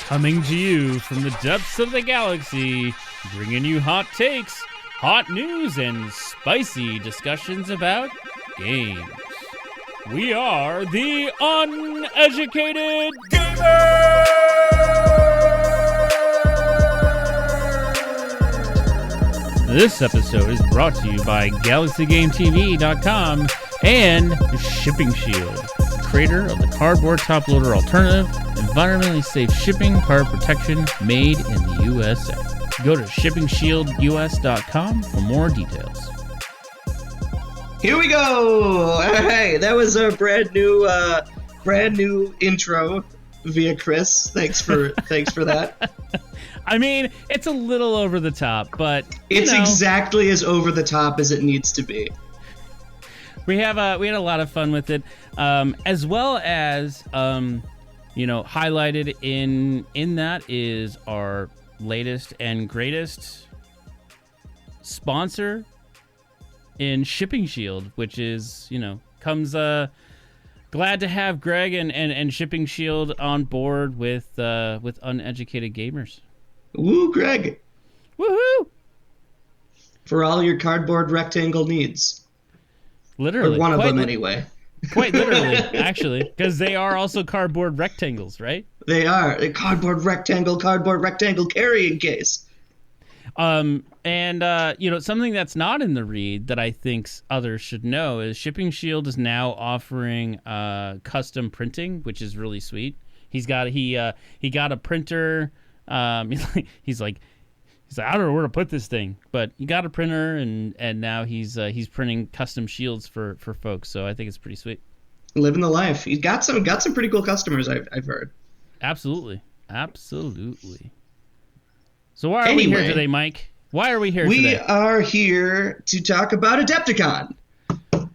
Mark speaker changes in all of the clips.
Speaker 1: Coming to you from the depths of the galaxy, bringing you hot takes, hot news, and spicy discussions about games. We are the Uneducated Gamers! This episode is brought to you by GalaxyGameTV.com and Shipping Shield, creator of the cardboard top loader alternative, environmentally safe shipping card protection made in the USA. Go to shippingshieldus.com for more details.
Speaker 2: Here we go. Hey, that was a brand new intro via Chris. Thanks for that.
Speaker 1: I mean, it's a little over the top, but
Speaker 2: it's exactly as over the top as it needs to be.
Speaker 1: We had a lot of fun with it, as well as highlighted in that is our latest and greatest sponsor in Shipping Shield, which is comes glad to have Greg and Shipping Shield on board with Uneducated Gamers.
Speaker 2: Woo, Greg!
Speaker 1: Woohoo!
Speaker 2: For all your cardboard rectangle needs.
Speaker 1: Literally.
Speaker 2: Or one of them, anyway.
Speaker 1: Quite literally, actually, because they are also cardboard rectangles, right?
Speaker 2: They are. A cardboard rectangle carrying case.
Speaker 1: Something that's not in the read that I think others should know is Shipping Shield is now offering custom printing, which is really sweet. He got a printer. He's like, I don't know where to put this thing, but he got a printer and now he's printing custom shields for folks. So I think it's pretty sweet.
Speaker 2: Living the life. He's got some pretty cool customers. I've heard. Absolutely.
Speaker 1: So why are we here today, Mike? Why are we here today?
Speaker 2: We are here to talk about Adepticon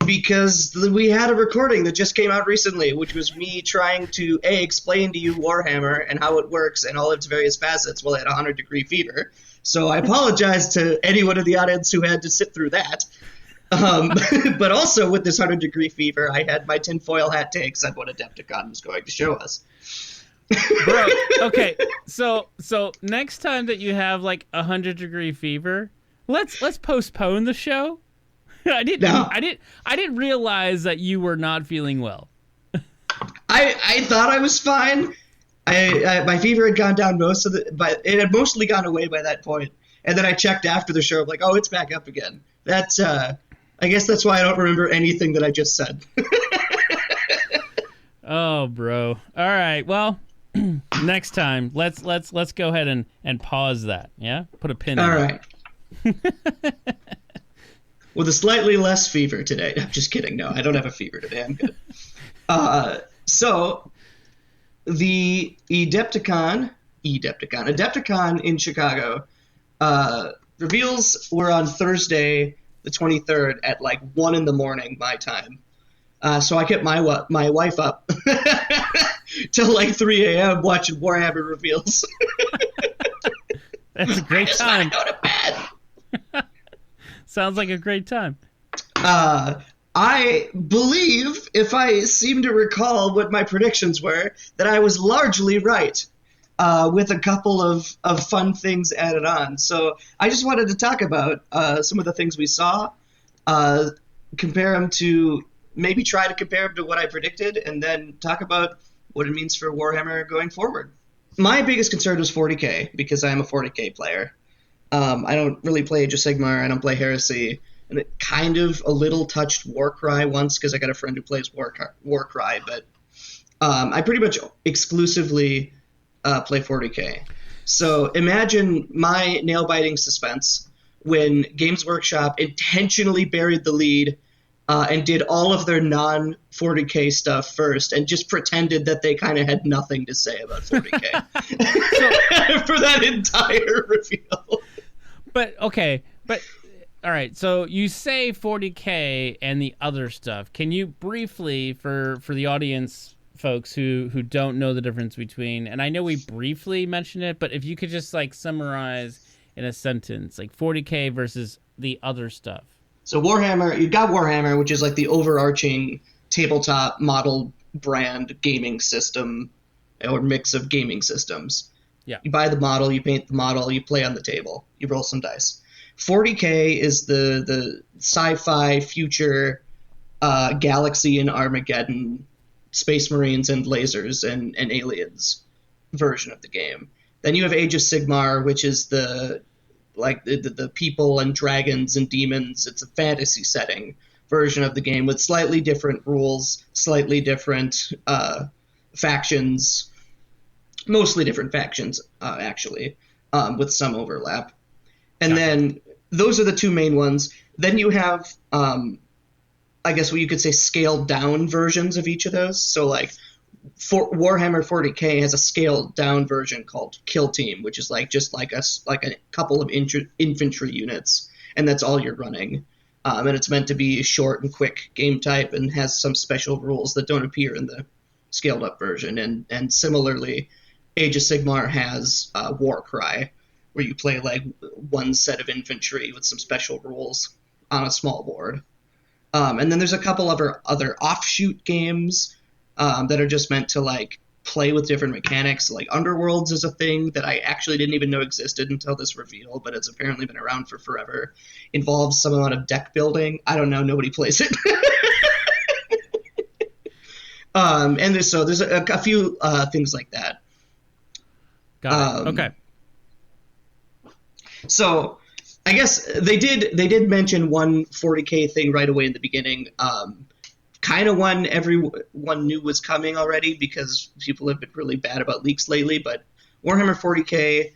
Speaker 2: because we had a recording that just came out recently, which was me trying to explain to you Warhammer and how it works and all its various facets while I had 100-degree fever. So I apologize to anyone in the audience who had to sit through that. But also with this 100-degree fever, I had my tinfoil hat takes on what Adepticon was going to show us.
Speaker 1: Bro, okay, so next time that you have like 100-degree fever, let's postpone the show. I didn't realize that you were not feeling well.
Speaker 2: I thought I was fine. My fever had gone down but it had mostly gone away by that point. And then I checked after the show, like, oh, it's back up again. That's I guess that's why I don't remember anything that I just said.
Speaker 1: Oh, bro. All right. Well, next time, let's go ahead and pause that. Yeah, put a pin in it.
Speaker 2: All right. With a slightly less fever today. I'm just kidding. No, I don't have a fever today. I'm good. So the Adepticon in Chicago reveals were on Thursday the 23rd at like 1 a.m. my time. So I kept my wife up till like 3 a.m. watching Warhammer reveals.
Speaker 1: That's a great time.
Speaker 2: I just want to go to bed.
Speaker 1: Sounds like a great time.
Speaker 2: I believe, if I seem to recall what my predictions were, that I was largely right, with a couple of fun things added on. So I just wanted to talk about some of the things we saw, compare them to what I predicted, and then talk about what it means for Warhammer going forward. My biggest concern was 40k, because I'm a 40k player. I don't really play Age of Sigmar, I don't play Heresy, and it kind of a little touched Warcry once, because I got a friend who plays Warcry, but I pretty much exclusively play 40k. So imagine my nail-biting suspense when Games Workshop intentionally buried the lead and did all of their non-40k stuff first and just pretended that they kind of had nothing to say about 40k for that entire reveal.
Speaker 1: But all right, so you say 40k and the other stuff. Can you briefly, for the audience folks who don't know the difference between, and I know we briefly mentioned it, but if you could just like summarize in a sentence, like 40k versus the other stuff.
Speaker 2: So Warhammer, you've got Warhammer, which is like the overarching tabletop model brand gaming system or mix of gaming systems.
Speaker 1: Yeah.
Speaker 2: You buy the model, you paint the model, you play on the table, you roll some dice. 40K is the sci-fi future galaxy and Armageddon, Space Marines and lasers and aliens version of the game. Then you have Age of Sigmar, which is the people and dragons and demons. It's a fantasy setting version of the game with slightly different rules, slightly different factions, mostly different factions, actually, with some overlap. And then those are the two main ones. Then you have, I guess what you could say, scaled down versions of each of those. So like Warhammer 40K has a scaled down version called Kill Team, which is just like a couple of infantry units, and that's all you're running. And it's meant to be a short and quick game type and has some special rules that don't appear in the scaled up version. And similarly, Age of Sigmar has War Cry, where you play like one set of infantry with some special rules on a small board. And then there's a couple other offshoot games that are just meant to like play with different mechanics. Like Underworlds is a thing that I actually didn't even know existed until this reveal, but it's apparently been around for forever. Involves some amount of deck building. I don't know. Nobody plays it. And there's a few things like that.
Speaker 1: Got it. Okay.
Speaker 2: So I guess they did mention one 40K thing right away in the beginning. Kind of one everyone knew was coming already because people have been really bad about leaks lately. But Warhammer 40K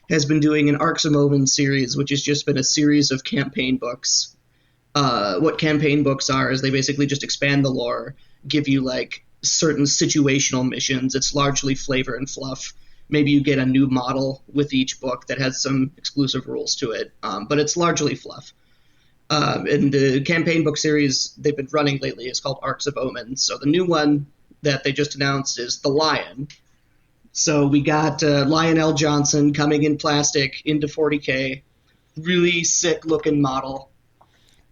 Speaker 2: has been doing an Arks of Omen series, which has just been a series of campaign books. What campaign books are is they basically just expand the lore, give you like certain situational missions. It's largely flavor and fluff. Maybe you get a new model with each book that has some exclusive rules to it, but it's largely fluff. And the campaign book series they've been running lately is called Arks of Omen. So the new one that they just announced is The Lion. So we got Lionel Johnson coming in plastic into 40K. Really sick-looking model.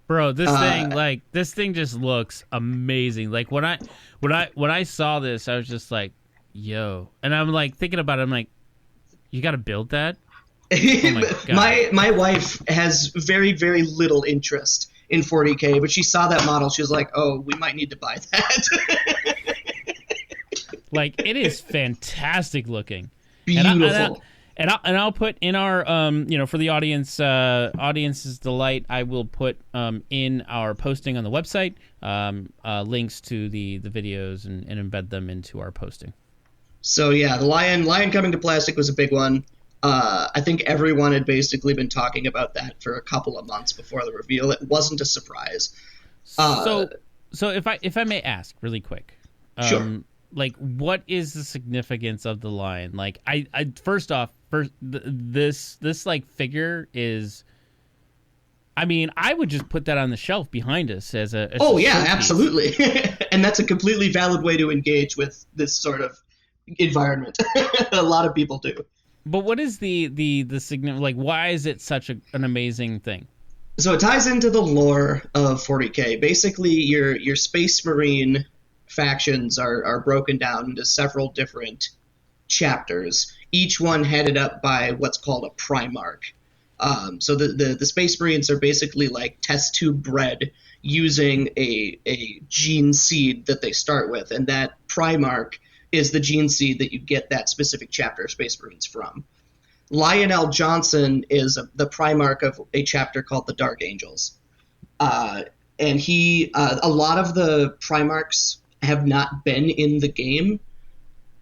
Speaker 1: Bro, this thing just looks amazing. Like when I saw this, I was just like, yo. And I'm like thinking about it, I'm like, you got to build that? Oh my God.
Speaker 2: My wife has very, very little interest in 40K, but she saw that model. She was like, oh, we might need to buy that.
Speaker 1: Like, it is fantastic looking.
Speaker 2: Beautiful.
Speaker 1: And I'll put in our, for the audience's delight, I will put in our posting on the website links to the videos and embed them into our posting.
Speaker 2: So yeah, the lion coming to plastic was a big one. I think everyone had basically been talking about that for a couple of months before the reveal. It wasn't a surprise.
Speaker 1: So if I may ask really quick,
Speaker 2: sure.
Speaker 1: Like, what is the significance of the lion? Like, I first this like figure is. I mean, I would just put that on the shelf behind us as a.
Speaker 2: Oh yeah, absolutely, and that's a completely valid way to engage with this sort of environment. A lot of people do.
Speaker 1: But what is the significance? Like, why is it such an amazing thing?
Speaker 2: So it ties into the lore of 40K. Basically, your Space Marine factions are broken down into several different chapters, each one headed up by what's called a Primarch. So the Space Marines are basically like test tube bred using a gene seed that they start with, and that Primarch is the gene seed that you get that specific chapter of Space Marines from. Lionel Johnson is the Primarch of a chapter called the Dark Angels. And he, a lot of the Primarchs have not been in the game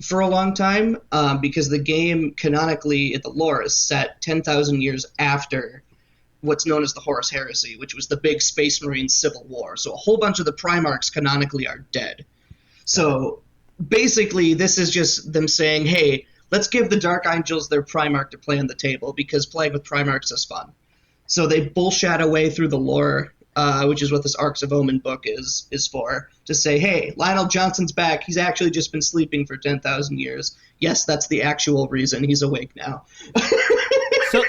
Speaker 2: for a long time, because the game canonically in the lore is set 10,000 years after what's known as the Horus Heresy, which was the big Space Marine civil war. So a whole bunch of the Primarchs canonically are dead. So basically this is just them saying, hey, let's give the Dark Angels their Primarch to play on the table because playing with Primarchs is fun. So they bullshat away through the lore, which is what this Arks of Omen book is for, to say, hey, Lionel Johnson's back. He's actually just been sleeping for 10,000 years. Yes, that's the actual reason he's awake now.
Speaker 1: So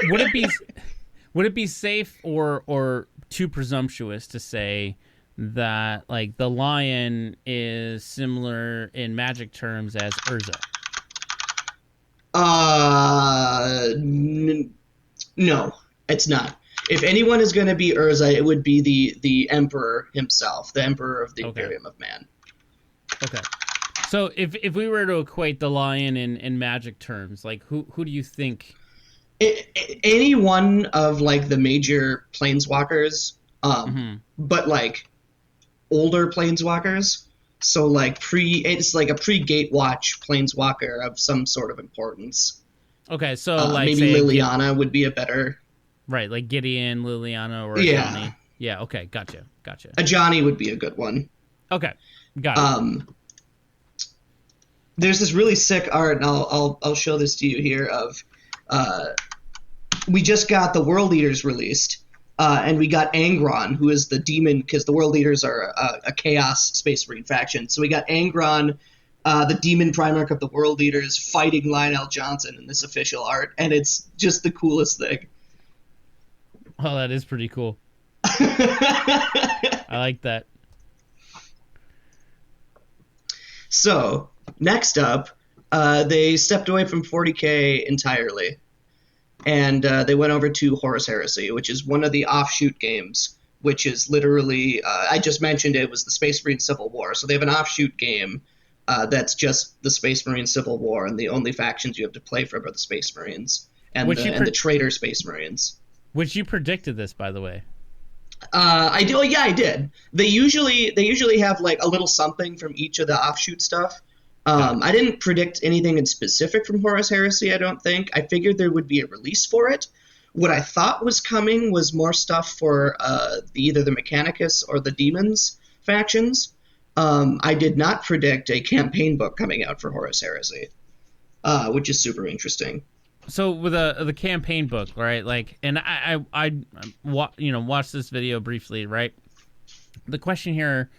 Speaker 1: would it be safe or too presumptuous to say that like the lion is similar in magic terms as Urza?
Speaker 2: No, it's not. If anyone is going to be Urza, it would be the Emperor himself, the Emperor of the Imperium of Man.
Speaker 1: Okay. So if we were to equate the lion in Magic terms, like who do you think?
Speaker 2: Any one of like the major planeswalkers, but like older planeswalkers. So like it's like a pre-Gatewatch planeswalker of some sort of importance.
Speaker 1: Okay, so like
Speaker 2: maybe Liliana would be a better.
Speaker 1: Right, like Gideon, Liliana, or Ajani. Yeah. Okay, gotcha.
Speaker 2: Ajani would be a good one.
Speaker 1: Okay, got it.
Speaker 2: There's this really sick art, and I'll show this to you here. Of we just got the World Eaters released, and we got Angron, who is the demon, because the World Eaters are a Chaos Space Marine faction. So we got Angron, the demon Primarch of the World Eaters, fighting Lionel Johnson in this official art, and it's just the coolest thing.
Speaker 1: Oh, that is pretty cool. I like that.
Speaker 2: So, next up, they stepped away from 40K entirely, and they went over to Horus Heresy, which is one of the offshoot games, which is literally, I just mentioned it was the Space Marine Civil War. So they have an offshoot game that's just the Space Marine Civil War, and the only factions you have to play for are the Space Marines and the traitor Space Marines.
Speaker 1: Which you predicted this, by the way.
Speaker 2: I do. Yeah, I did. They usually have like a little something from each of the offshoot stuff. I didn't predict anything in specific from Horus Heresy, I don't think. I figured there would be a release for it. What I thought was coming was more stuff for either the Mechanicus or the Demons factions. I did not predict a campaign book coming out for Horus Heresy, which is super interesting.
Speaker 1: So with the campaign book, right? Like, and I watched this video briefly, right? The question here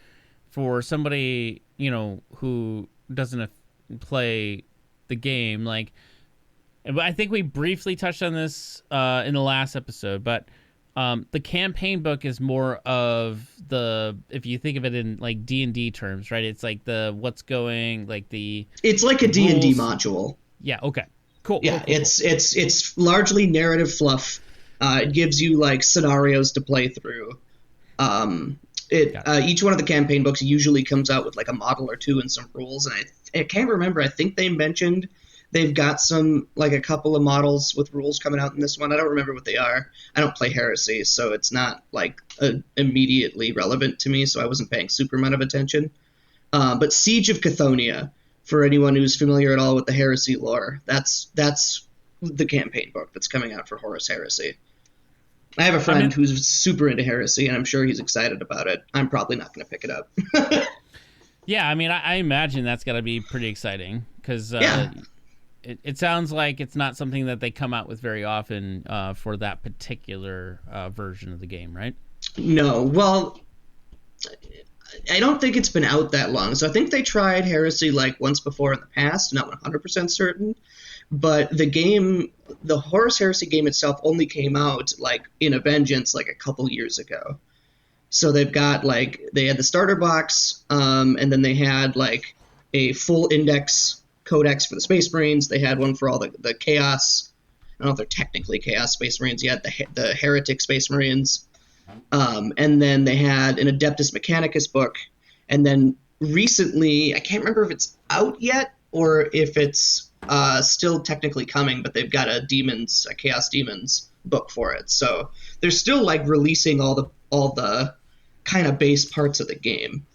Speaker 1: for somebody, who doesn't play the game, like, I think we briefly touched on this in the last episode, but the campaign book is more of if you think of it in like D&D terms, right? It's like it's like
Speaker 2: a D&D module.
Speaker 1: Yeah. Okay. Cool.
Speaker 2: Yeah.
Speaker 1: Cool.
Speaker 2: It's largely narrative fluff. It gives you like scenarios to play through. Each one of the campaign books usually comes out with like a model or two and some rules, and I can't remember. I think they mentioned they've got a couple of models with rules coming out in this one. I don't remember what they are. I don't play Heresy, so it's not like immediately relevant to me, so I wasn't paying super amount of attention. But Siege of Cthonia, for anyone who's familiar at all with the Heresy lore, that's the campaign book that's coming out for Horus Heresy. I have a friend who's super into Heresy, and I'm sure he's excited about it. I'm probably not going to pick it up.
Speaker 1: Yeah, I imagine that's got to be pretty exciting, because it sounds like it's not something that they come out with very often for that particular version of the game, right?
Speaker 2: No, well, I don't think it's been out that long. So I think they tried Heresy like once before in the past, not 100% certain. But the Horus Heresy game itself only came out like in a Vengeance like a couple years ago. So they had the starter box, and then they had like a full index codex for the Space Marines. They had one for all the Chaos. I don't know if they're technically Chaos Space Marines yet. The Heretic Space Marines. And then they had an Adeptus Mechanicus book. And then recently, I can't remember if it's out yet or if it's still technically coming, but they've got a Chaos Demons book for it. So they're still like releasing all the kind of base parts of the game.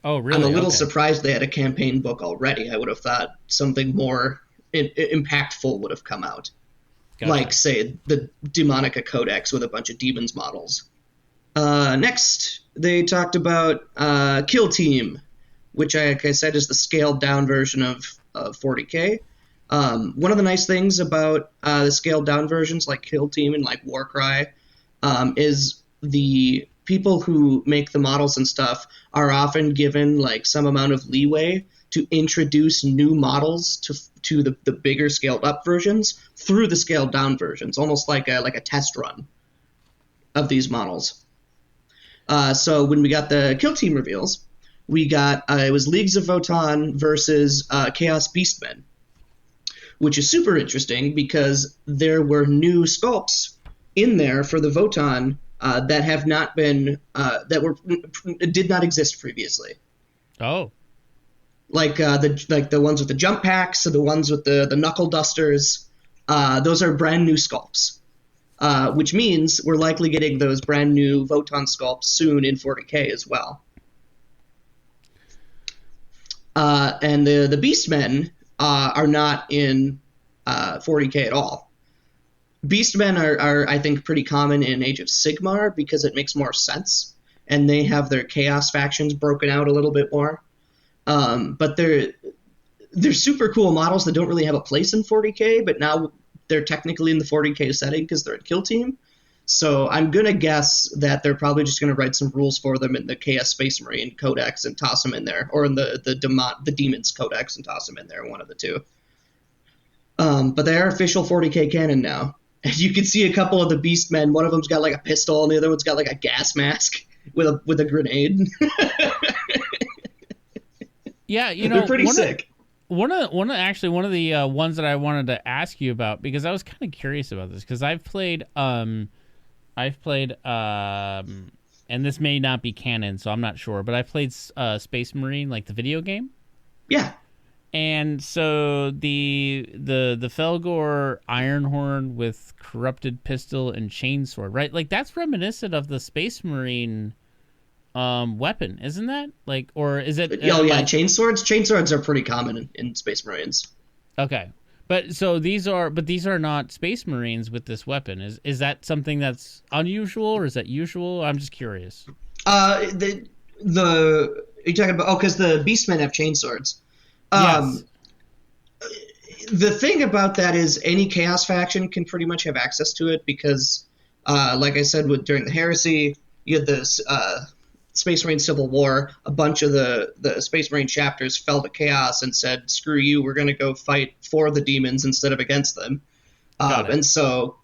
Speaker 1: Oh, really?
Speaker 2: I'm a little surprised they had a campaign book already. I would have thought something more impactful would have come out. Gotcha. Like, say, the Demonica Codex with a bunch of demons models. Next, they talked about Kill Team, which, like I said, is the scaled-down version of 40K. One of the nice things about the scaled-down versions like Kill Team and like Warcry is the people who make the models and stuff are often given like some amount of leeway to introduce new models to the bigger scaled-up versions through the scaled-down versions, almost like a test run of these models. So when we got the Kill Team reveals, we got it was Leagues of Votann versus Chaos Beastmen, which is super interesting because there were new sculpts in there for the Votann that have not been did not exist previously.
Speaker 1: Oh,
Speaker 2: like the ones with the jump packs, or the ones with the knuckle dusters. Those are brand new sculpts, which means we're likely getting those brand new Votann sculpts soon in 40k as well. And the Beastmen are not in 40k at all. Beastmen are, I think, pretty common in Age of Sigmar because it makes more sense, and they have their Chaos factions broken out a little bit more. But they're super cool models that don't really have a place in 40k, but now they're technically in the 40k setting because they're in Kill Team. So I'm going to guess that they're probably just going to write some rules for them in the Chaos Space Marine Codex and toss them in there, or in the Demons Codex and toss them in there, one of the two. But they are official 40k canon now. And you can see a couple of the Beastmen. One of them's got like a pistol, and the other one's got like a gas mask with a grenade.
Speaker 1: Yeah,
Speaker 2: they're pretty sick.
Speaker 1: One of the ones that I wanted to ask you about, because I was kind of curious about this, because I've played, and this may not be canon, so I'm not sure, but I played Space Marine, like the video game.
Speaker 2: Yeah.
Speaker 1: And so the Felgor Ironhorn with corrupted pistol and chainsword, right? Like that's reminiscent of the Space Marine weapon, isn't that? Like, or is it?
Speaker 2: Chainswords. Chainswords are pretty common in Space Marines.
Speaker 1: Okay, but these are not Space Marines with this weapon. Is that something that's unusual, or is that usual? I'm just curious.
Speaker 2: Are you talking about? Because the Beastmen have chainswords.
Speaker 1: Yes.
Speaker 2: The thing about that is any Chaos faction can pretty much have access to it because, like I said, during the Heresy, you had this Space Marine Civil War. A bunch of the Space Marine chapters fell to Chaos and said, "Screw you, we're going to go fight for the demons instead of against them." And so,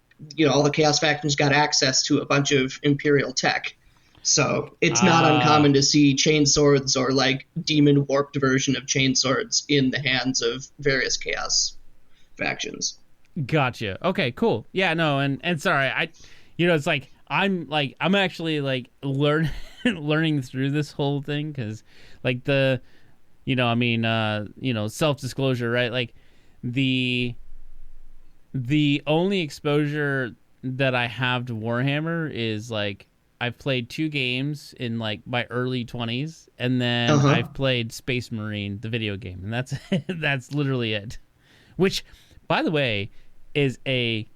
Speaker 2: all the Chaos factions got access to a bunch of Imperial tech. So it's not uncommon to see chainswords or like demon warped version of chainswords in the hands of various Chaos factions.
Speaker 1: Gotcha. Okay, cool. Yeah, no, and sorry, it's like I'm actually like learning through this whole thing because like self-disclosure, right? Like the only exposure that I have to Warhammer is like I've played 2 games in like my early 20s, and then I've played Space Marine, the video game, and that's literally it. Which, by the way, is a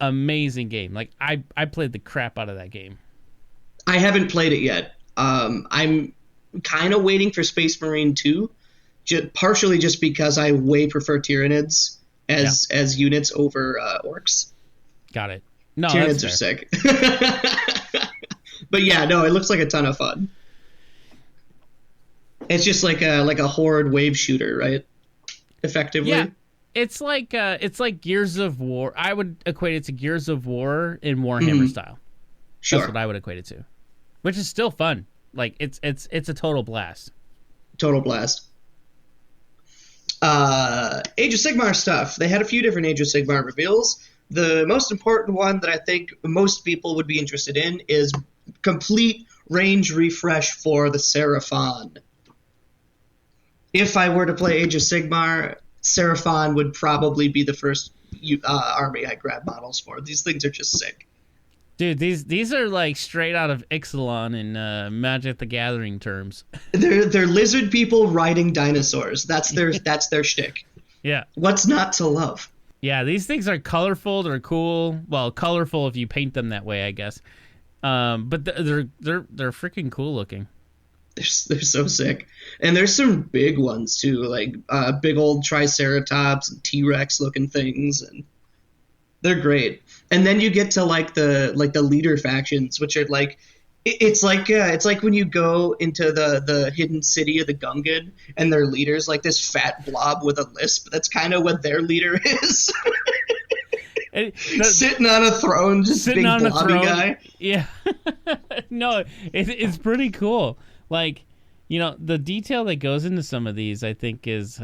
Speaker 1: amazing game. Like I played the crap out of that game.
Speaker 2: I haven't played it yet. I'm kind of waiting for Space Marine 2, partially just because I way prefer Tyranids as units over orcs.
Speaker 1: Got it. No,
Speaker 2: Tyranids are sick. But yeah, no, it looks like a ton of fun. It's just like a horde wave shooter, right? Effectively.
Speaker 1: Yeah. It's like Gears of War. I would equate it to Gears of War in Warhammer style.
Speaker 2: Sure.
Speaker 1: That's what I would equate it to. Which is still fun. Like it's a total blast.
Speaker 2: Total blast. Age of Sigmar stuff. They had a few different Age of Sigmar reveals. The most important one that I think most people would be interested in is complete range refresh for the Seraphon. If I were to play Age of Sigmar, Seraphon would probably be the first army I grab models for. These things are just sick.
Speaker 1: Dude, these are like straight out of Ixalan in Magic the Gathering terms.
Speaker 2: They're lizard people riding dinosaurs. That's their shtick.
Speaker 1: Yeah.
Speaker 2: What's not to love?
Speaker 1: Yeah, these things are colorful. They're cool. Well, colorful if you paint them that way, I guess. But they're freaking cool looking.
Speaker 2: They're so sick. And there's some big ones too, like big old Triceratops and T-Rex looking things, and they're great. And then you get to like the leader factions, which are like it's like when you go into the hidden city of the Gungan and their leader's like this fat blob with a lisp. That's kind of what their leader is. Sitting on a throne, just big blobby guy.
Speaker 1: Yeah. No, it's pretty cool. Like, the detail that goes into some of these, I think, is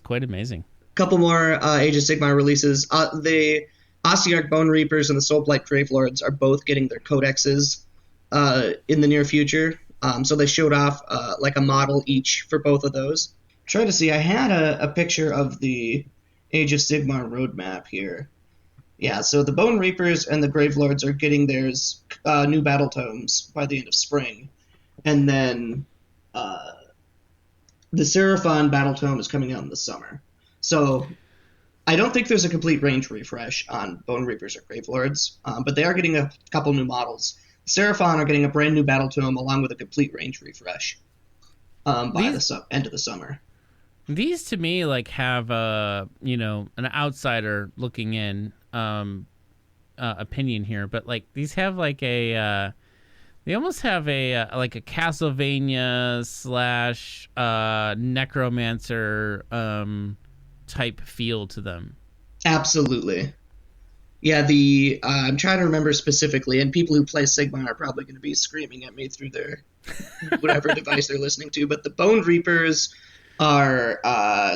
Speaker 1: quite amazing.
Speaker 2: couple more Age of Sigmar releases. The Ossiarch Bonereapers and the Soulblight Gravelords are both getting their codexes in the near future. So they showed off like a model each for both of those. Try to see. I had a picture of the Age of Sigmar roadmap here. Yeah, so the Bonereapers and the Gravelords are getting theirs new Battletomes by the end of spring. And then the Seraphon Battletome is coming out in the summer. So I don't think there's a complete range refresh on Bonereapers or Gravelords, but they are getting a couple new models. Seraphon are getting a brand new Battletome along with a complete range refresh by the end of the summer.
Speaker 1: These to me like have an outsider looking in opinion here, but like these have like a they almost have a like a Castlevania / Necromancer type feel to them.
Speaker 2: Absolutely. Yeah, I'm trying to remember specifically, and people who play Sigmar are probably going to be screaming at me through their whatever device they're listening to, but the Bonereapers are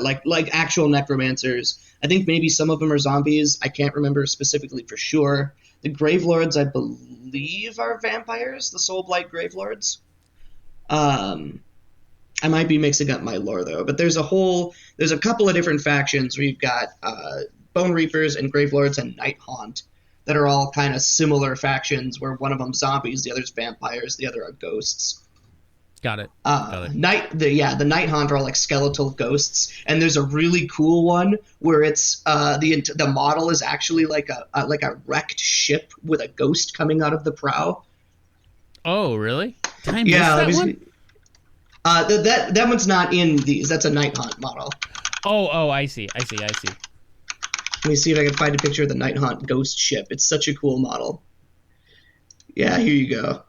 Speaker 2: like actual necromancers. I think maybe some of them are zombies. I can't remember specifically for sure. The Gravelords, I believe, are vampires, the Soulblight Gravelords. I might be mixing up my lore, though. But there's a couple of different factions where you've got Bonereapers and Gravelords and Nighthaunt that are all kind of similar factions where one of them's zombies, the other's vampires, the other are ghosts.
Speaker 1: Got it.
Speaker 2: The Nighthaunt are like skeletal ghosts, and there's a really cool one where it's the model is actually like a wrecked ship with a ghost coming out of the prow.
Speaker 1: Oh, really? Did I miss that one?
Speaker 2: That one's not in these. That's a Nighthaunt model.
Speaker 1: Oh, I see.
Speaker 2: Let me see if I can find a picture of the Nighthaunt ghost ship. It's such a cool model. Yeah, here you go.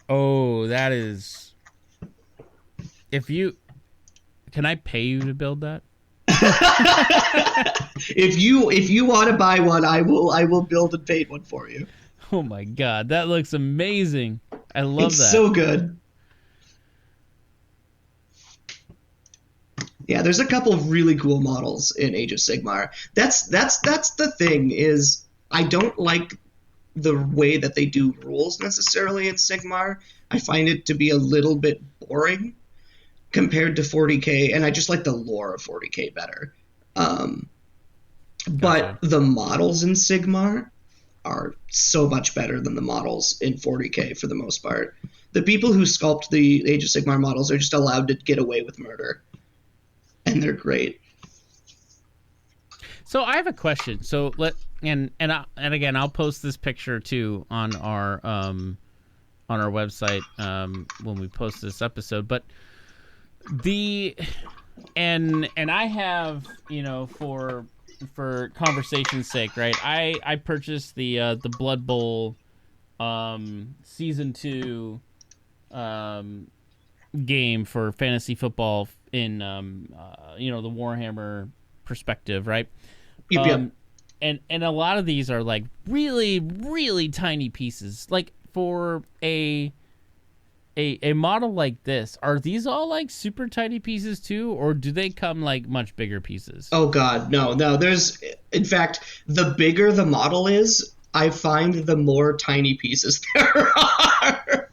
Speaker 1: Oh, that is... Can I pay you to build that?
Speaker 2: If you want to buy one, I will build and paint one for you.
Speaker 1: Oh my god, that looks amazing. I love that.
Speaker 2: It's so good. Yeah, there's a couple of really cool models in Age of Sigmar. That's the thing, is I don't like the way that they do rules necessarily in Sigmar. I find it to be a little bit boring compared to 40k, and I just like the lore of 40k better. But the models in Sigmar are so much better than the models in 40k for the most part. The people who sculpt the Age of Sigmar models are just allowed to get away with murder, and they're great.
Speaker 1: So I have a question. So and again, I'll post this picture too on our website when we post this episode. But and I have, for conversation's sake, right? I purchased the Blood Bowl season 2 game for fantasy football in the Warhammer perspective, right?
Speaker 2: Yep.
Speaker 1: And a lot of these are like really, really tiny pieces. Like for a model like this, are these all like super tiny pieces too, or do they come like much bigger pieces?
Speaker 2: Oh god, no. There's, in fact, the bigger the model is, I find the more tiny pieces there are.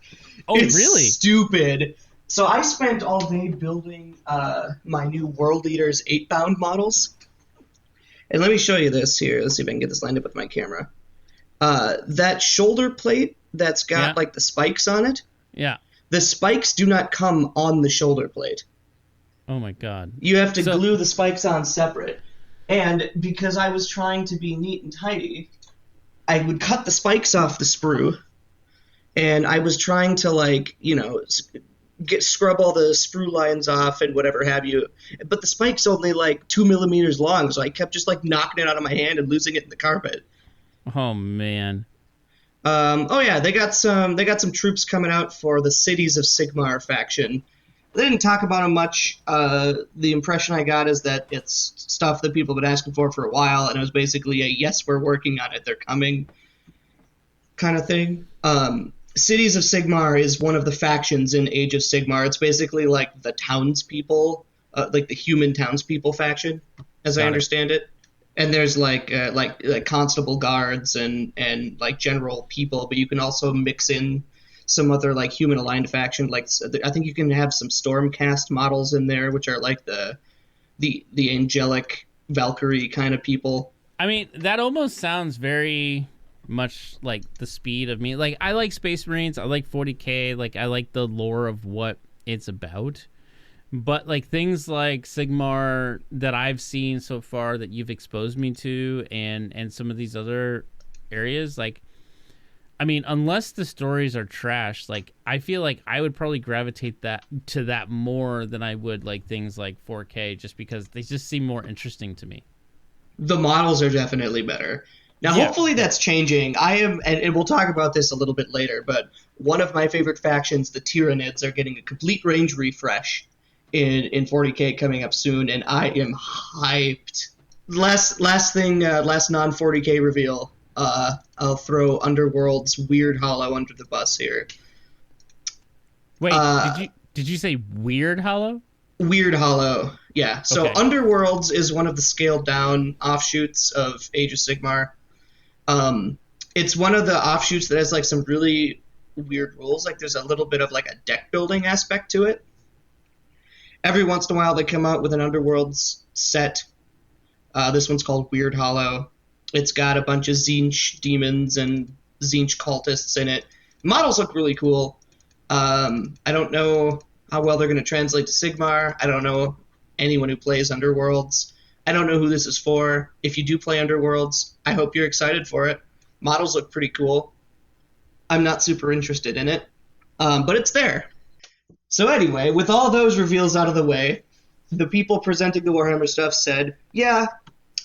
Speaker 1: Oh,
Speaker 2: it's
Speaker 1: really?
Speaker 2: Stupid. So I spent all day building my new World Eaters 8-bound models. And let me show you this here. Let's see if I can get this lined up with my camera. That shoulder plate that's got like the spikes on it.
Speaker 1: Yeah.
Speaker 2: The spikes do not come on the shoulder plate.
Speaker 1: Oh my god.
Speaker 2: You have to glue the spikes on separate. And because I was trying to be neat and tidy, I would cut the spikes off the sprue. And I was trying to scrub all the sprue lines off and whatever have you. But the spike's only like 2 millimeters long, so I kept just like knocking it out of my hand and losing it in the carpet.
Speaker 1: Oh man.
Speaker 2: They got some troops coming out for the Cities of Sigmar faction. They didn't talk about them much. The impression I got is that it's stuff that people have been asking for a while, and it was basically a yes, we're working on it, they're coming kind of thing. Cities of Sigmar is one of the factions in Age of Sigmar. It's basically like the townspeople, like the human townspeople faction, as I understand it. And there's like constable guards and like general people, but you can also mix in some other like human aligned faction. Like I think you can have some Stormcast models in there, which are like the angelic Valkyrie kind of people.
Speaker 1: I mean, that almost sounds very much like the speed of me. Like, I like Space Marines, I like 40K, like I like the lore of what it's about. But like things like Sigmar that I've seen so far that you've exposed me to, and some of these other areas, like, I mean, unless the stories are trash, like I feel like I would probably gravitate to that more than I would like things like 4K, just because they just seem more interesting to me.
Speaker 2: The models are definitely better. Now, hopefully that's changing. And we'll talk about this a little bit later, but one of my favorite factions, the Tyranids, are getting a complete range refresh in 40K coming up soon, and I am hyped. Last non-40K reveal. I'll throw Underworld's Weird Hollow under the bus here.
Speaker 1: Wait, did you say Weird Hollow?
Speaker 2: Weird Hollow, yeah. So
Speaker 1: okay.
Speaker 2: Underworlds is one of the scaled down offshoots of Age of Sigmar. It's one of the offshoots that has like some really weird rules. Like there's a little bit of like a deck building aspect to it. Every once in a while they come out with an Underworlds set. This one's called Weird Hollow. It's got a bunch of Tzeentch demons and Tzeentch cultists in it. Models look really cool. I don't know how well they're going to translate to Sigmar. I don't know anyone who plays Underworlds. I don't know who this is for. If you do play Underworlds, I hope you're excited for it. Models look pretty cool. I'm not super interested in it, but it's there. So anyway, with all those reveals out of the way, the people presenting the Warhammer stuff said, yeah,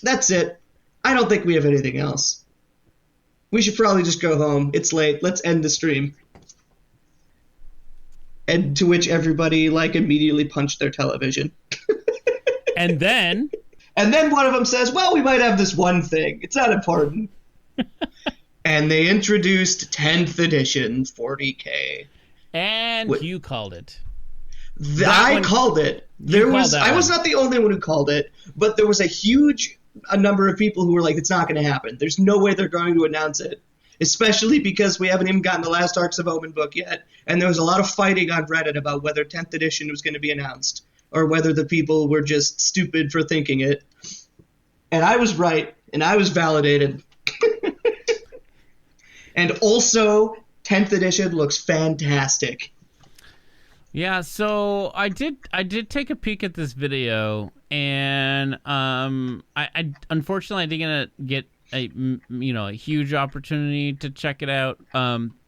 Speaker 2: that's it. I don't think we have anything else. We should probably just go home. It's late. Let's end the stream. And to which everybody, like, immediately punched their television.
Speaker 1: And then
Speaker 2: one of them says, well, we might have this one thing. It's not important. And they introduced 10th edition 40K.
Speaker 1: And you called it.
Speaker 2: I called it. I was not the only one who called it, but there was a number of people who were like, it's not going to happen. There's no way they're going to announce it. Especially because we haven't even gotten the last Arks of Omen book yet. And there was a lot of fighting on Reddit about whether 10th edition was going to be announced, or whether the people were just stupid for thinking it. And I was right, and I was validated. And also, 10th edition looks fantastic.
Speaker 1: Yeah, so I did take a peek at this video, and I unfortunately I didn't get a huge opportunity to check it out.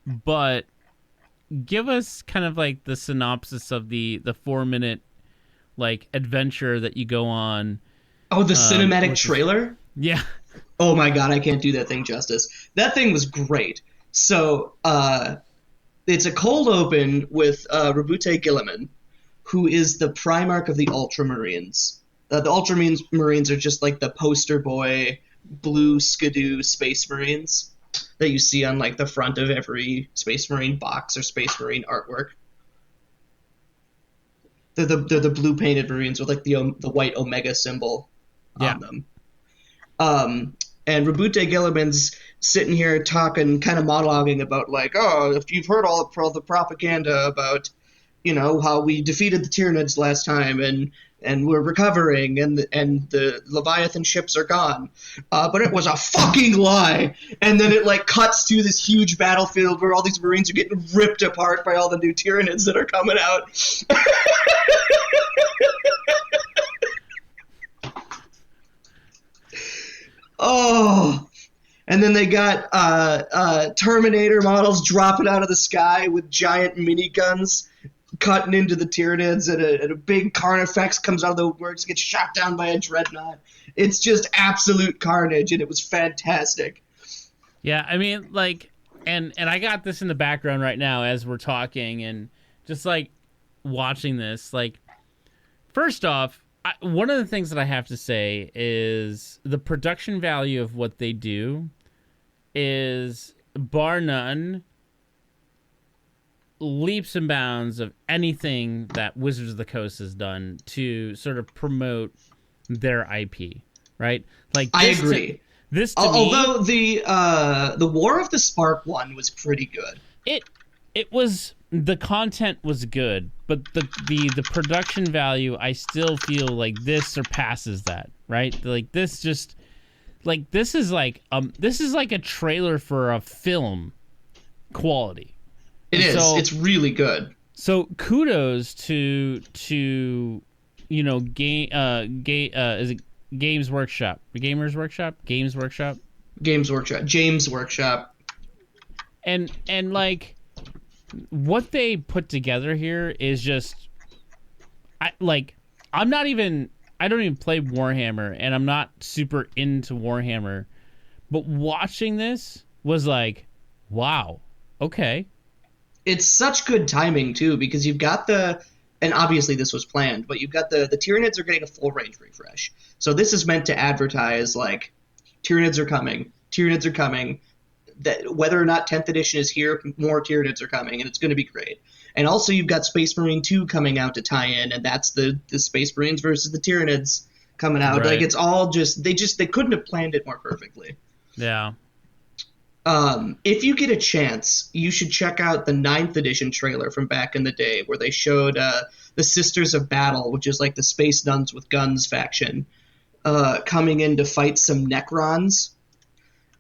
Speaker 1: But give us kind of like the synopsis of the 4-minute like adventure that you go on. Oh, the
Speaker 2: cinematic trailer?
Speaker 1: Yeah.
Speaker 2: Oh my god, I can't do that thing justice. That thing was great. So, it's a cold open with Rabute Gilliman, who is the Primarch of the Ultramarines. The Ultramarines are just like the poster boy blue Skidoo Space Marines that you see on like the front of every Space Marine box or Space Marine artwork. They're the blue painted Marines with like the white Omega symbol on them. And Rabute Gilliman's sitting here talking, kind of monologuing about like, oh, if you've heard all the propaganda about, how we defeated the Tyranids last time and we're recovering and the Leviathan ships are gone, but it was a fucking lie. And then it like cuts to this huge battlefield where all these Marines are getting ripped apart by all the new Tyranids that are coming out. Oh, and then they got Terminator models dropping out of the sky with giant miniguns cutting into the Tyranids, and a big Carnifex comes out of the works, gets shot down by a dreadnought. It's just absolute carnage, and it was fantastic.
Speaker 1: Yeah, I mean, like, and I got this in the background right now as we're talking, and just like watching this, like, first off, one of the things that I have to say is the production value of what they do is bar none leaps and bounds of anything that Wizards of the Coast has done to sort of promote their IP, right? Like
Speaker 2: I agree. Although the War of the Spark one was pretty good.
Speaker 1: It was, the content was good, but the production value, I still feel like this surpasses that, right? Like this just, like this is like a trailer for a film quality.
Speaker 2: It is. It's really good.
Speaker 1: So kudos to you know, is it Games Workshop? Gamers Workshop? Games Workshop?
Speaker 2: Games Workshop. James Workshop.
Speaker 1: And like what they put together here is just, I don't even play Warhammer, and I'm not super into Warhammer, but watching this was like, wow, okay.
Speaker 2: It's such good timing too, because you've got and obviously this was planned, but you've got the Tyranids are getting a full range refresh. So this is meant to advertise like Tyranids are coming. That whether or not 10th edition is here, more Tyranids are coming, and it's going to be great. And also you've got Space Marine 2 coming out to tie in, and that's the Space Marines versus the Tyranids coming out.
Speaker 1: Right.
Speaker 2: Like it's all they couldn't have planned it more perfectly.
Speaker 1: Yeah.
Speaker 2: If you get a chance, you should check out the 9th edition trailer from back in the day where they showed the Sisters of Battle, which is like the Space Nuns with Guns faction, coming in to fight some Necrons.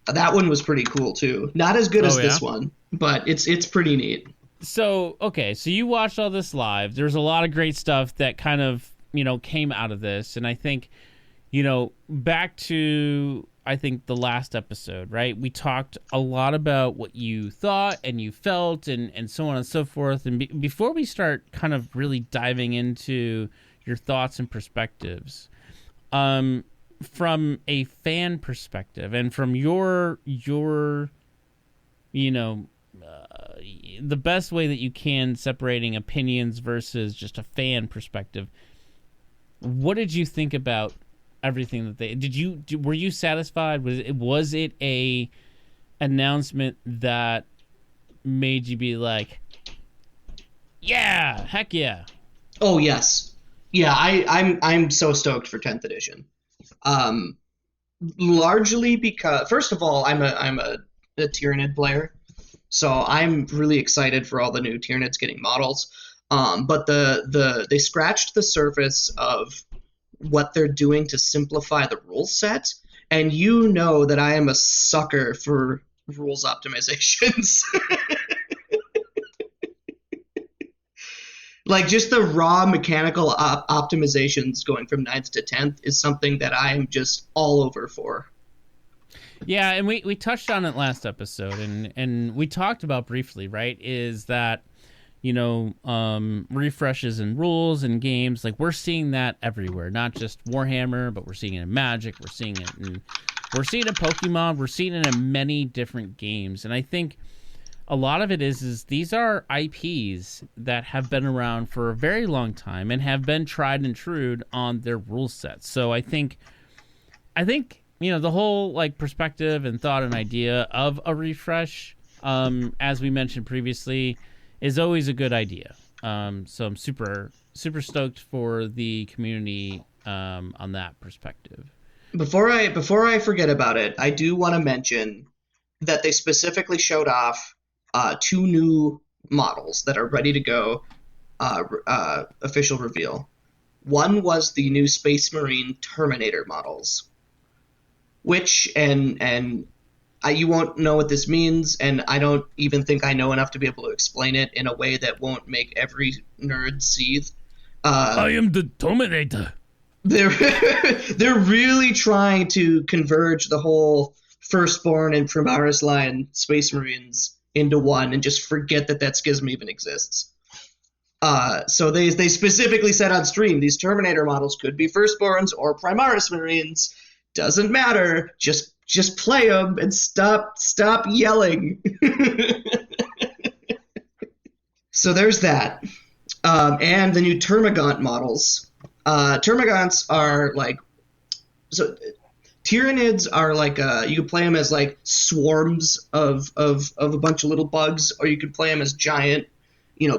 Speaker 2: That one was pretty cool too. Not as good as this one, but it's pretty neat.
Speaker 1: So, okay, so you watched all this live. There's a lot of great stuff that kind of, you know, came out of this. And I think, you know, back to, I think, the last episode, right? We talked a lot about what you thought and you felt and so on and so forth. And before we start kind of really diving into your thoughts and perspectives, from a fan perspective and from your you know, the best way that you can, separating opinions versus just a fan perspective, what did you think about everything that they were you satisfied? Was it a announcement that made you be like, yeah, heck yeah?
Speaker 2: Oh yes, yeah. I'm so stoked for 10th edition. Largely because, first of all, I'm a Tyranid player, so I'm really excited for all the new Tyranids getting models. But they scratched the surface of what they're doing to simplify the rule set, and you know that I am a sucker for rules optimizations. Like, just the raw mechanical optimizations going from 9th to 10th is something that I am just all over for.
Speaker 1: Yeah, and we touched on it last episode, and we talked about briefly, right, is that, you know, refreshes and rules and games, like, we're seeing that everywhere, not just Warhammer, but we're seeing it in Magic, we're seeing it in Pokemon, we're seeing it in many different games, and I think a lot of it is these are IPs that have been around for a very long time and have been tried and true on their rule sets. So I think, you know, the whole like perspective and thought and idea of a refresh, as we mentioned previously, is always a good idea. So I'm super stoked for the community on that perspective.
Speaker 2: Before I forget about it, I do want to mention that they specifically showed off 2 new models that are ready to go, official reveal. One was the new Space Marine Terminator models, which, and you won't know what this means, and I don't even think I know enough to be able to explain it in a way that won't make every nerd seethe.
Speaker 1: I am the Terminator.
Speaker 2: They're really trying to converge the whole Firstborn and Primaris line Space Marines into one and just forget that schism even exists. So they specifically said on stream these Terminator models could be Firstborns or Primaris Marines. Doesn't matter. Just play them and stop yelling. So there's that. And the new Termaguant models. Termaguants are like, so Tyranids are like, you can play them as like swarms of a bunch of little bugs, or you could play them as giant,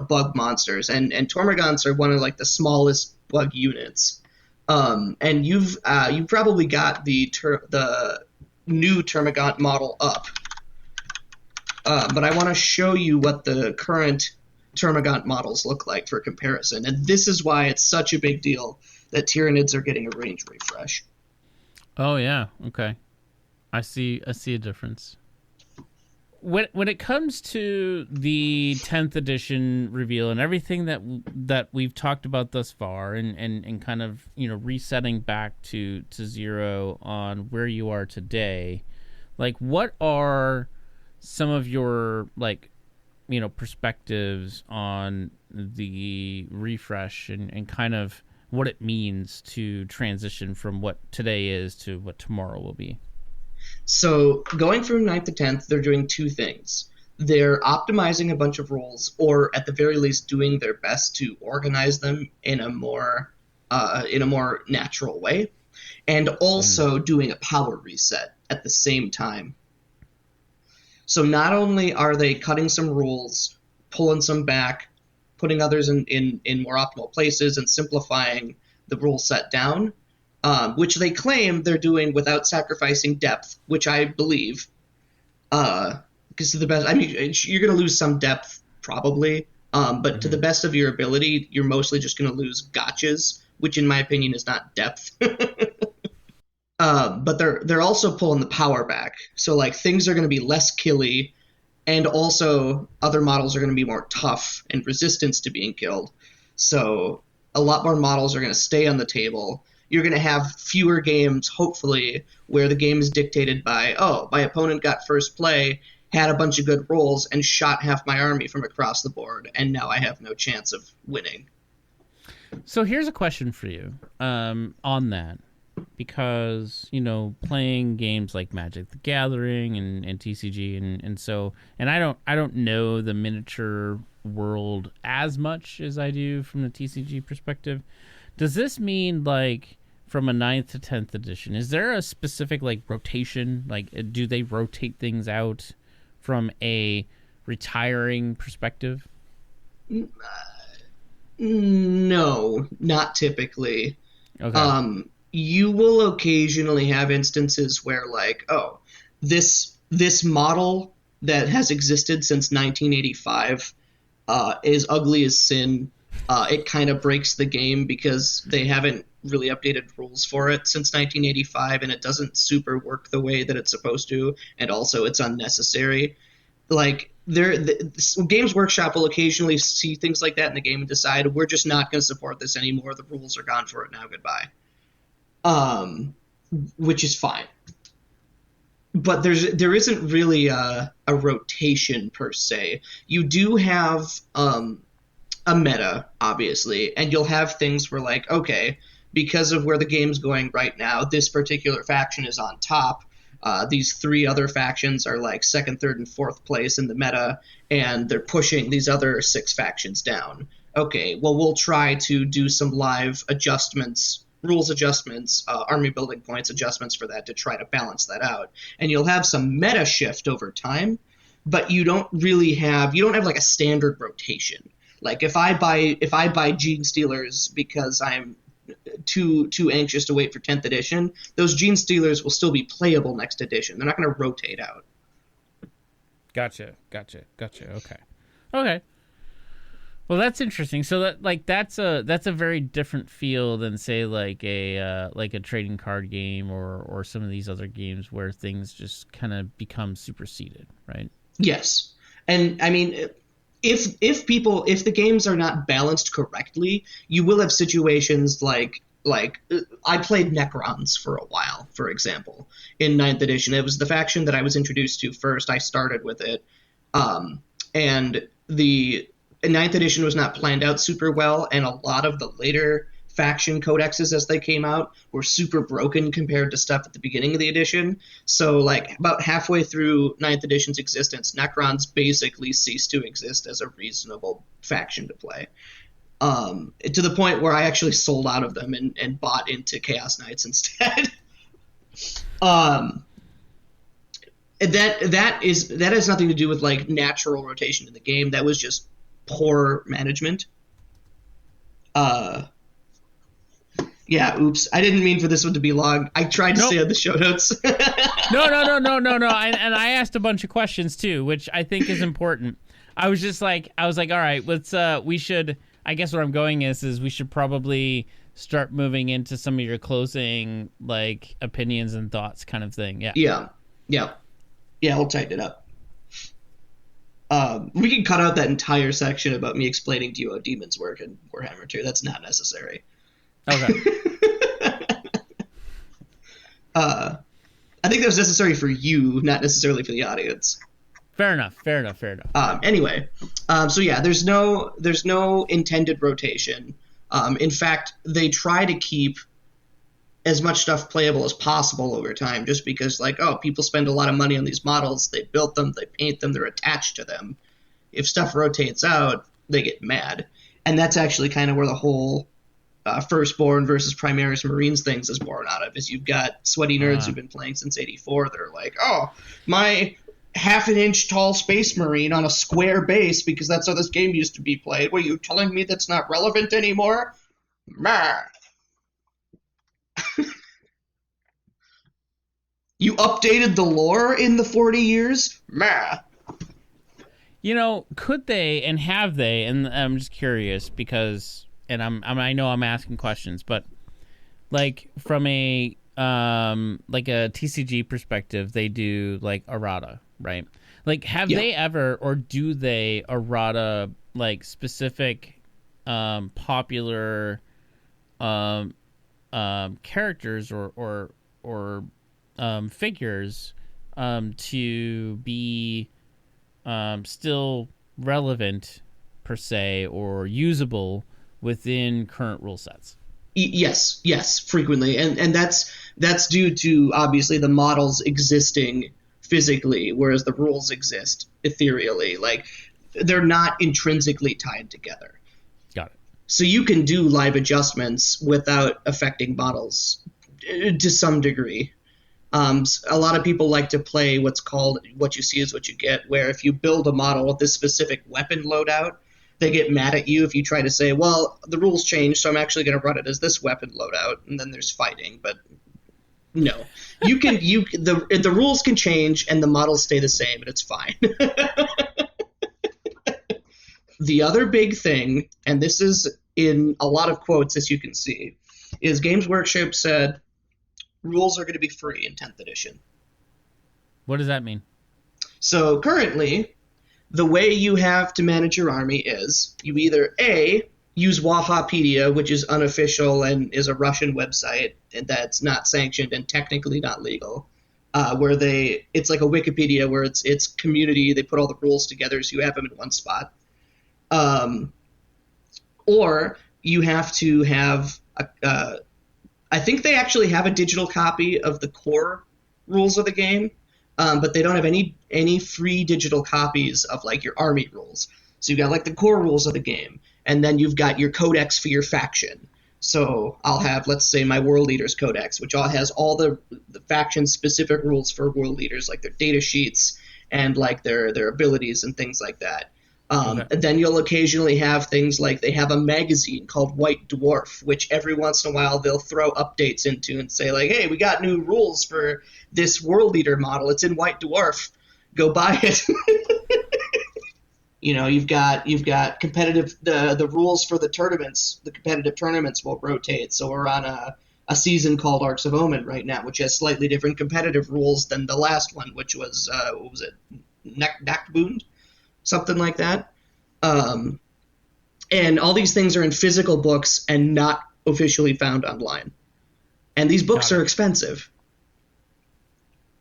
Speaker 2: bug monsters, and Termagants are one of like the smallest bug units. And you've probably got the new Termagant model up, but I want to show you what the current Termagant models look like for comparison, and this is why it's such a big deal that Tyranids are getting a range refresh.
Speaker 1: Oh yeah, okay, I see a difference. When it comes to the 10th edition reveal and everything that we've talked about thus far, and kind of resetting back to zero on where you are today, like what are some of your perspectives on the refresh and kind of what it means to transition from what today is to what tomorrow will be?
Speaker 2: So going from 9th to 10th, they're doing two things. They're optimizing a bunch of rules, or at the very least doing their best to organize them in a more natural way, and also doing a power reset at the same time. So not only are they cutting some rules, pulling some back, putting others in more optimal places, and simplifying the rule set down, which they claim they're doing without sacrificing depth, which I believe. Because to the best, you're going to lose some depth probably, but to the best of your ability, you're mostly just going to lose gotchas, which in my opinion is not depth. But they're also pulling the power back, so like things are going to be less killy, and also other models are going to be more tough and resistance to being killed. So a lot more models are going to stay on the table. You're going to have fewer games, hopefully, where the game is dictated by, my opponent got first play, had a bunch of good rolls, and shot half my army from across the board, and now I have no chance of winning.
Speaker 1: So here's a question for you on that. Because, playing games like Magic the Gathering and TCG and I don't know the miniature world as much as I do from the TCG perspective. Does this mean from a 9th to 10th edition, is there a specific rotation? Do they rotate things out from a retiring perspective?
Speaker 2: No, not typically.
Speaker 1: Okay.
Speaker 2: You will occasionally have instances where this model that has existed since 1985 is ugly as sin. It kind of breaks the game because they haven't really updated rules for it since 1985, and it doesn't super work the way that it's supposed to, and also it's unnecessary. Games Workshop will occasionally see things like that in the game and decide, we're just not going to support this anymore. The rules are gone for it now. Goodbye. Which is fine. But there isn't really a rotation per se. You do have a meta, obviously, and you'll have things where because of where the game's going right now, this particular faction is on top. These three other factions are second, third, and fourth place in the meta, and they're pushing these other six factions down. Okay, well, we'll try to do some live adjustments, rules adjustments, army building points adjustments for that to try to balance that out. And you'll have some meta shift over time, but you don't have a standard rotation. If I buy Gene Stealers because I'm too anxious to wait for 10th edition, those Gene Stealers will still be playable next edition. They're not going to rotate out. Gotcha.
Speaker 1: Okay. Well, that's interesting. So that's a very different feel than say a trading card game or some of these other games where things just kind of become superseded, right?
Speaker 2: Yes, and I mean, if the games are not balanced correctly, you will have situations like I played Necrons for a while, for example, in 9th edition. It was the faction that I was introduced to first. I started with it, and the 9th edition was not planned out super well, and a lot of the later faction codexes as they came out were super broken compared to stuff at the beginning of the edition. So about halfway through 9th edition's existence, Necrons basically ceased to exist as a reasonable faction to play. To the point where I actually sold out of them and bought into Chaos Knights instead. That has nothing to do with natural rotation in the game. That was just poor management. Yeah, oops. I didn't mean for this one to be long. I tried to stay on the show notes.
Speaker 1: No. And I asked a bunch of questions too, which I think is important. I was like, all right, let's, we should, I guess what I'm going is we should probably start moving into some of your closing, like, opinions and thoughts kind of thing. Yeah.
Speaker 2: Yeah, we'll tighten it up. We can cut out that entire section about me explaining to you how demons work in Warhammer 2. That's not necessary.
Speaker 1: Okay.
Speaker 2: I think that was necessary for you, not necessarily for the audience.
Speaker 1: Fair enough.
Speaker 2: Anyway, so yeah, there's no intended rotation. In fact, they try to keep as much stuff playable as possible over time, just because, like, people spend a lot of money on these models, they built them, they paint them, they're attached to them. If stuff rotates out, they get mad. And that's actually kind of where the whole Firstborn versus Primaris Marines things is born out of, is you've got sweaty nerds who've been playing since 84. They're like, my half-an-inch tall Space Marine on a square base, because that's how this game used to be played. Were you telling me that's not relevant anymore? Meh. You updated the lore in the 40 years? Meh.
Speaker 1: Could they, and have they, and I'm just curious because, and I know I'm asking questions, but like from a like a TCG perspective, they do like errata, right? Like, have they ever, or do they errata like specific popular characters or figures to be still relevant per se or usable within current rule sets?
Speaker 2: Yes, frequently, and that's due to obviously the models existing physically, whereas the rules exist ethereally. Like, they're not intrinsically tied together.
Speaker 1: Got it.
Speaker 2: So you can do live adjustments without affecting models to some degree. A lot of people like to play what's called what you see is what you get, where if you build a model with this specific weapon loadout, they get mad at you if you try to say, well, the rules changed, so I'm actually going to run it as this weapon loadout, and then there's fighting. But no, the rules can change and the models stay the same, and it's fine. The other big thing, and this is in a lot of quotes, as you can see, is Games Workshop said rules are going to be free in 10th edition.
Speaker 1: What does that mean?
Speaker 2: So currently, the way you have to manage your army is you either A, use Wahapedia, which is unofficial and is a Russian website that's not sanctioned and technically not legal, where it's like a Wikipedia where it's community, they put all the rules together so you have them in one spot. Or you have to have I think they actually have a digital copy of the core rules of the game, but they don't have any free digital copies of like your army rules. So you've got like the core rules of the game, and then you've got your codex for your faction. So I'll have, let's say, my World Leaders Codex, which has all the faction-specific rules for World Leaders, like their data sheets and like their abilities and things like that. And then you'll occasionally have things like they have a magazine called White Dwarf, which every once in a while they'll throw updates into and say like, hey, we got new rules for this World Leader model. It's in White Dwarf. Go buy it. You've got competitive the rules for the tournaments. The competitive tournaments will rotate. So we're on a season called Arks of Omen right now, which has slightly different competitive rules than the last one, which was what was it, Nakbund? Something like that. And all these things are in physical books and not officially found online. And these books are expensive.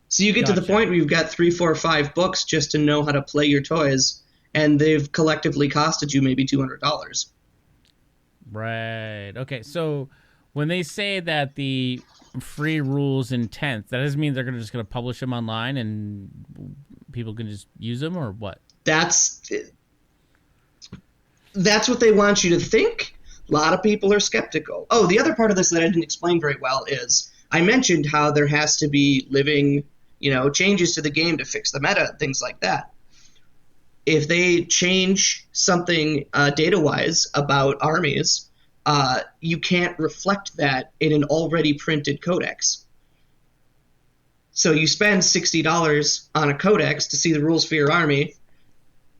Speaker 2: So you get to the point where you've got 3, 4, 5 books just to know how to play your toys, and they've collectively costed you maybe $200.
Speaker 1: Right. Okay, so when they say that the free rules in 10th, that doesn't mean they're just going to publish them online and people can just use them, or what? That's
Speaker 2: what they want you to think. A lot of people are skeptical. Oh, the other part of this that I didn't explain very well is I mentioned how there has to be living, changes to the game to fix the meta, things like that. if they change something data-wise about armies, you can't reflect that in an already printed codex. So you spend $60 on a codex to see the rules for your army.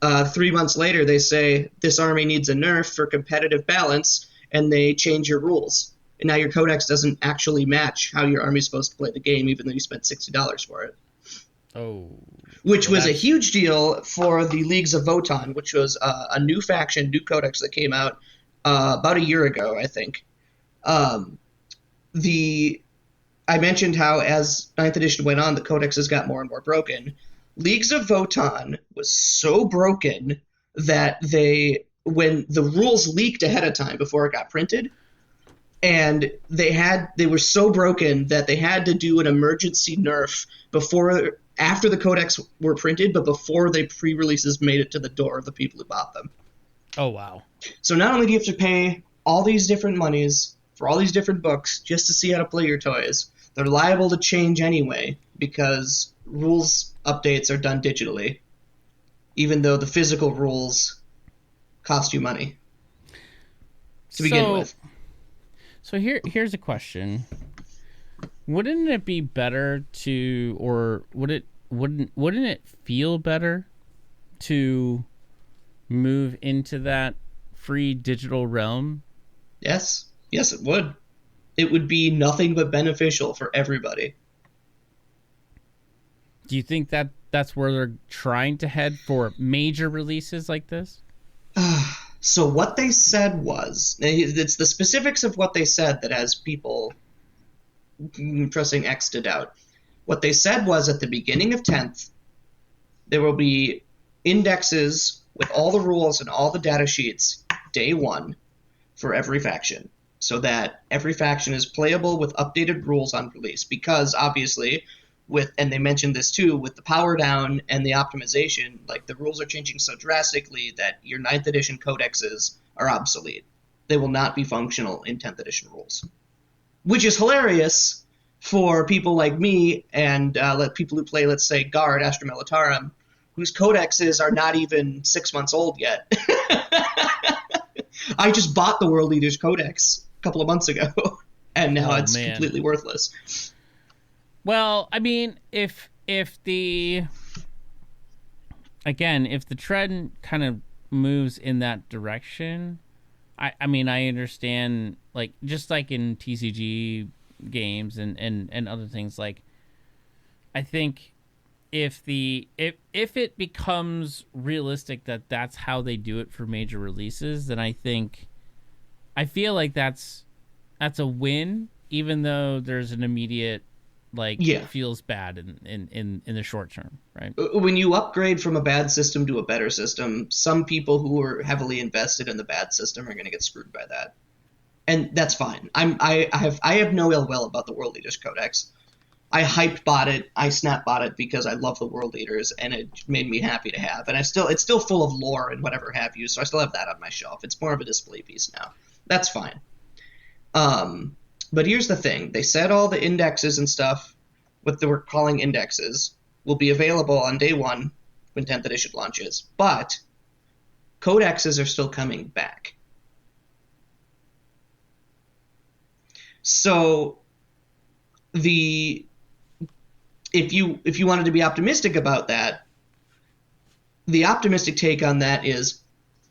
Speaker 2: 3 months later, they say this army needs a nerf for competitive balance, and they change your rules. And now your codex doesn't actually match how your army's supposed to play the game, even though you spent $60 for it.
Speaker 1: Oh.
Speaker 2: Which was a huge deal for the Leagues of Votann, which was a new faction, new codex that came out about a year ago, I think. I mentioned how as 9th edition went on, the codexes got more and more broken. Leagues of Votann was so broken that when the rules leaked ahead of time before it got printed, and they were so broken that they had to do an emergency nerf after the codex were printed, but before the pre-releases made it to the door of the people who bought them.
Speaker 1: Oh, wow.
Speaker 2: So not only do you have to pay all these different monies for all these different books just to see how to play your toys, they're liable to change anyway because rules updates are done digitally, even though the physical rules cost you money to begin with.
Speaker 1: So here's a question. Wouldn't it be better to, or wouldn't it feel better to move into that free digital realm?
Speaker 2: Yes, it would. It would be nothing but beneficial for everybody.
Speaker 1: Do you think that that's where they're trying to head for major releases like this?
Speaker 2: So what they said was, it's the specifics of what they said that has people pressing X to doubt. What they said was at the beginning of 10th, there will be indexes with all the rules and all the data sheets day one for every faction, so that every faction is playable with updated rules on release. Because obviously, and they mentioned this too, with the power down and the optimization, like the rules are changing so drastically that your 9th edition codexes are obsolete. They will not be functional in 10th edition rules. Which is hilarious for people like me and people who play, let's say, Guard, Astra Militarum, whose codexes are not even 6 months old yet. I just bought the World Leaders Codex a couple of months ago, and now it's completely worthless.
Speaker 1: Well, I mean, if the trend kind of moves in that direction, I mean, I understand, like, just like in TCG games and other things, like, I think if it becomes realistic that that's how they do it for major releases, then I feel like that's a win, even though there's an immediate, like, it feels bad in the short term, right?
Speaker 2: When you upgrade from a bad system to a better system, some people who are heavily invested in the bad system are going to get screwed by that, and that's fine. I have no ill will about the World Leaders Codex. I hyped bought it. I snap bought it because I love the World Leaders, and it made me happy to have. And it's still full of lore and whatever have you, so I still have that on my shelf. It's more of a display piece now. That's fine. But here's the thing. They said all the indexes and stuff, what they were calling indexes, will be available on day one when 10th edition launches. But codexes are still coming back. So if you wanted to be optimistic about that, the optimistic take on that is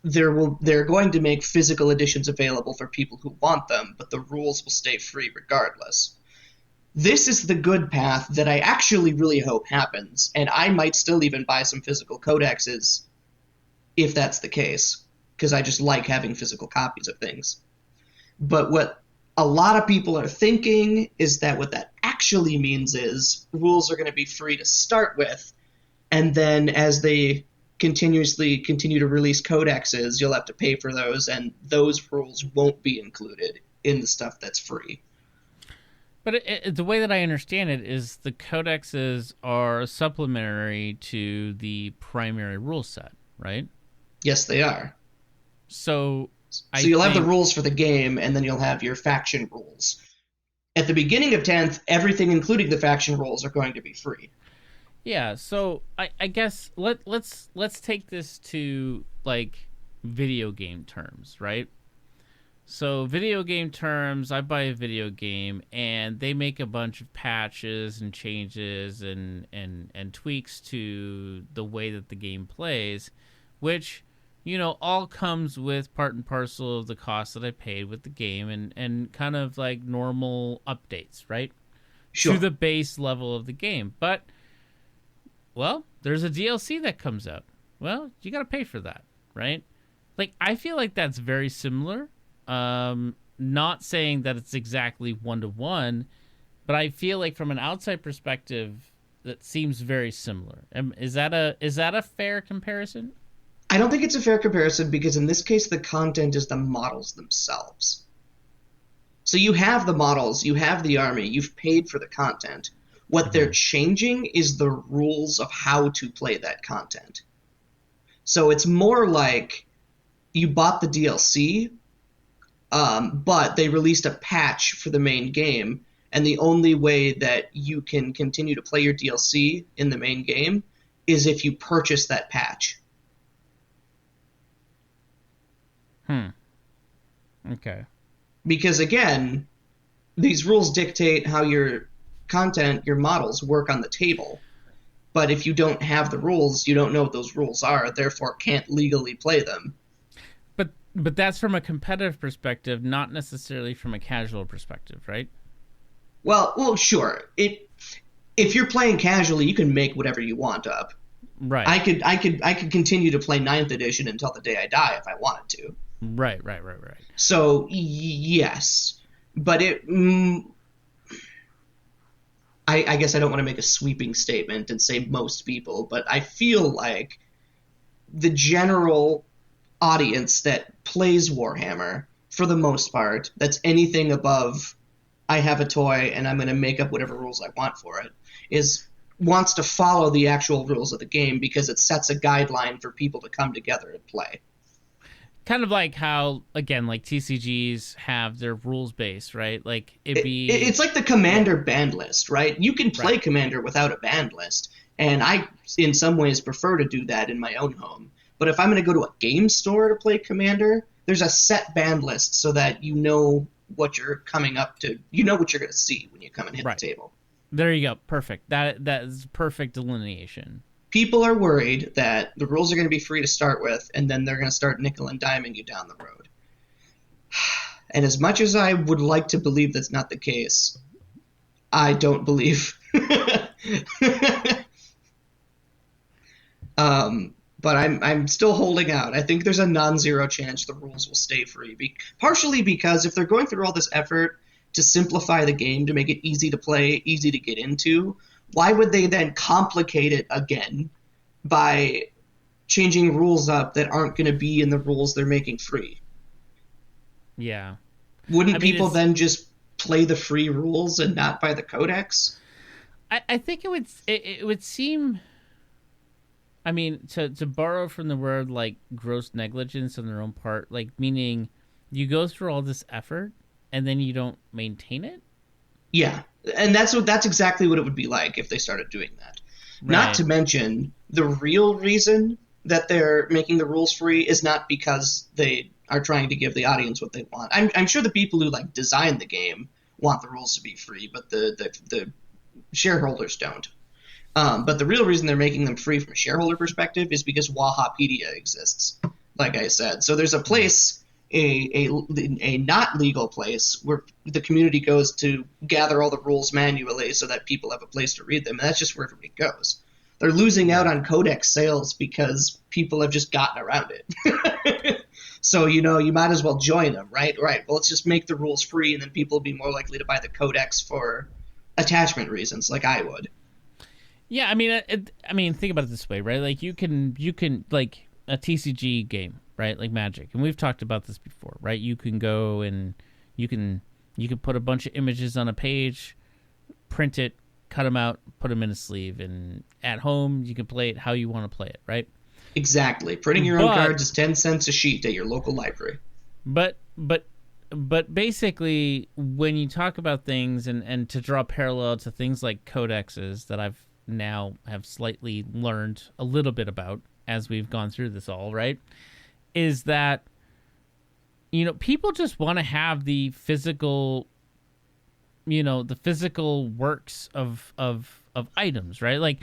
Speaker 2: they're going to make physical editions available for people who want them, but the rules will stay free regardless. This is the good path that I actually really hope happens, and I might still even buy some physical codexes if that's the case, because I just like having physical copies of things. But what a lot of people are thinking is that what that actually means is rules are going to be free to start with, and then as they continue to release codexes, you'll have to pay for those, and those rules won't be included in the stuff that's free.
Speaker 1: But the way that I understand it is the codexes are supplementary to the primary rule set, right?
Speaker 2: Yes, they are.
Speaker 1: So
Speaker 2: you'll have the rules for the game, and then you'll have your faction rules. At the beginning of 10th, everything, including the faction rules, are going to be free.
Speaker 1: Yeah, so I guess let's take this to like video game terms, right? So video game terms, I buy a video game and they make a bunch of patches and changes and tweaks to the way that the game plays, which, all comes with part and parcel of the cost that I paid with the game and kind of like normal updates, right?
Speaker 2: Sure.
Speaker 1: To the base level of the game. But, well, there's a DLC that comes out. Well, you got to pay for that, right? Like, I feel like that's very similar. Not saying that it's exactly one-to-one, but I feel like from an outside perspective, that seems very similar. Is that a fair comparison?
Speaker 2: I don't think it's a fair comparison because in this case, the content is the models themselves. So you have the models, you have the army, you've paid for the content. What they're changing is the rules of how to play that content. So it's more like you bought the DLC, but they released a patch for the main game, and the only way that you can continue to play your DLC in the main game is if you purchase that patch.
Speaker 1: Okay.
Speaker 2: Because again, these rules dictate how your content, your models work on the table. But if you don't have the rules, you don't know what those rules are, therefore can't legally play them.
Speaker 1: But that's from a competitive perspective, not necessarily from a casual perspective, right?
Speaker 2: Well, sure. If you're playing casually, you can make whatever you want up.
Speaker 1: Right.
Speaker 2: I could continue to play 9th edition until the day I die if I wanted to.
Speaker 1: Right.
Speaker 2: So yes, but I guess I don't want to make a sweeping statement and say most people, but I feel like the general audience that plays Warhammer, for the most part, that's anything above I have a toy and I'm going to make up whatever rules I want for it, wants to follow the actual rules of the game because it sets a guideline for people to come together and play.
Speaker 1: Kind of like how, again, like TCGs have their rules base, right? Like
Speaker 2: it's like the Commander banned list, right? You can play Commander without a banned list, and I, in some ways, prefer to do that in my own home. But if I'm going to go to a game store to play Commander, there's a set banned list so that you know what you're coming up to. You know what you're going to see when you come and hit the table. There
Speaker 1: you go. Perfect. That is perfect delineation.
Speaker 2: People are worried that the rules are going to be free to start with, and then they're going to start nickel and diming you down the road. And as much as I would like to believe that's not the case, I don't believe. But I'm still holding out. I think there's a non-zero chance the rules will stay free. Partially because if they're going through all this effort to simplify the game, to make it easy to play, easy to get into, why would they then complicate it again by changing rules up that aren't going to be in the rules they're making free?
Speaker 1: Yeah.
Speaker 2: Wouldn't people then just play the free rules and not buy the codex?
Speaker 1: I think it would seem... I mean, to borrow from the word like gross negligence on their own part, like meaning you go through all this effort and then you don't maintain it?
Speaker 2: Yeah. And that's exactly what it would be like if they started doing that. Right. Not to mention, the real reason that they're making the rules free is not because they are trying to give the audience what they want. I'm sure the people who like design the game want the rules to be free, but the shareholders don't. But the real reason they're making them free from a shareholder perspective is because Wahapedia exists, like I said. So there's a place, a not legal place, where the community goes to gather all the rules manually so that people have a place to read them, and that's just where everybody goes. They're losing out on codex sales because people have just gotten around it. So, you might as well join them, right? Right. Well, let's just make the rules free, and then people will be more likely to buy the codex for attachment reasons, like I would.
Speaker 1: Yeah, I mean, think about it this way, right? Like you can like a TCG game, right? Like Magic, and we've talked about this before, right? You can go and you can put a bunch of images on a page, print it, cut them out, put them in a sleeve, and at home you can play it how you want to play it, right?
Speaker 2: Exactly. Printing your own cards is 10 cents a sheet at your local library.
Speaker 1: But basically, when you talk about things and to draw parallel to things like codexes that I've now have slightly learned a little bit about as we've gone through this all, right, is that, people just want to have the physical, the physical works of items, right? Like,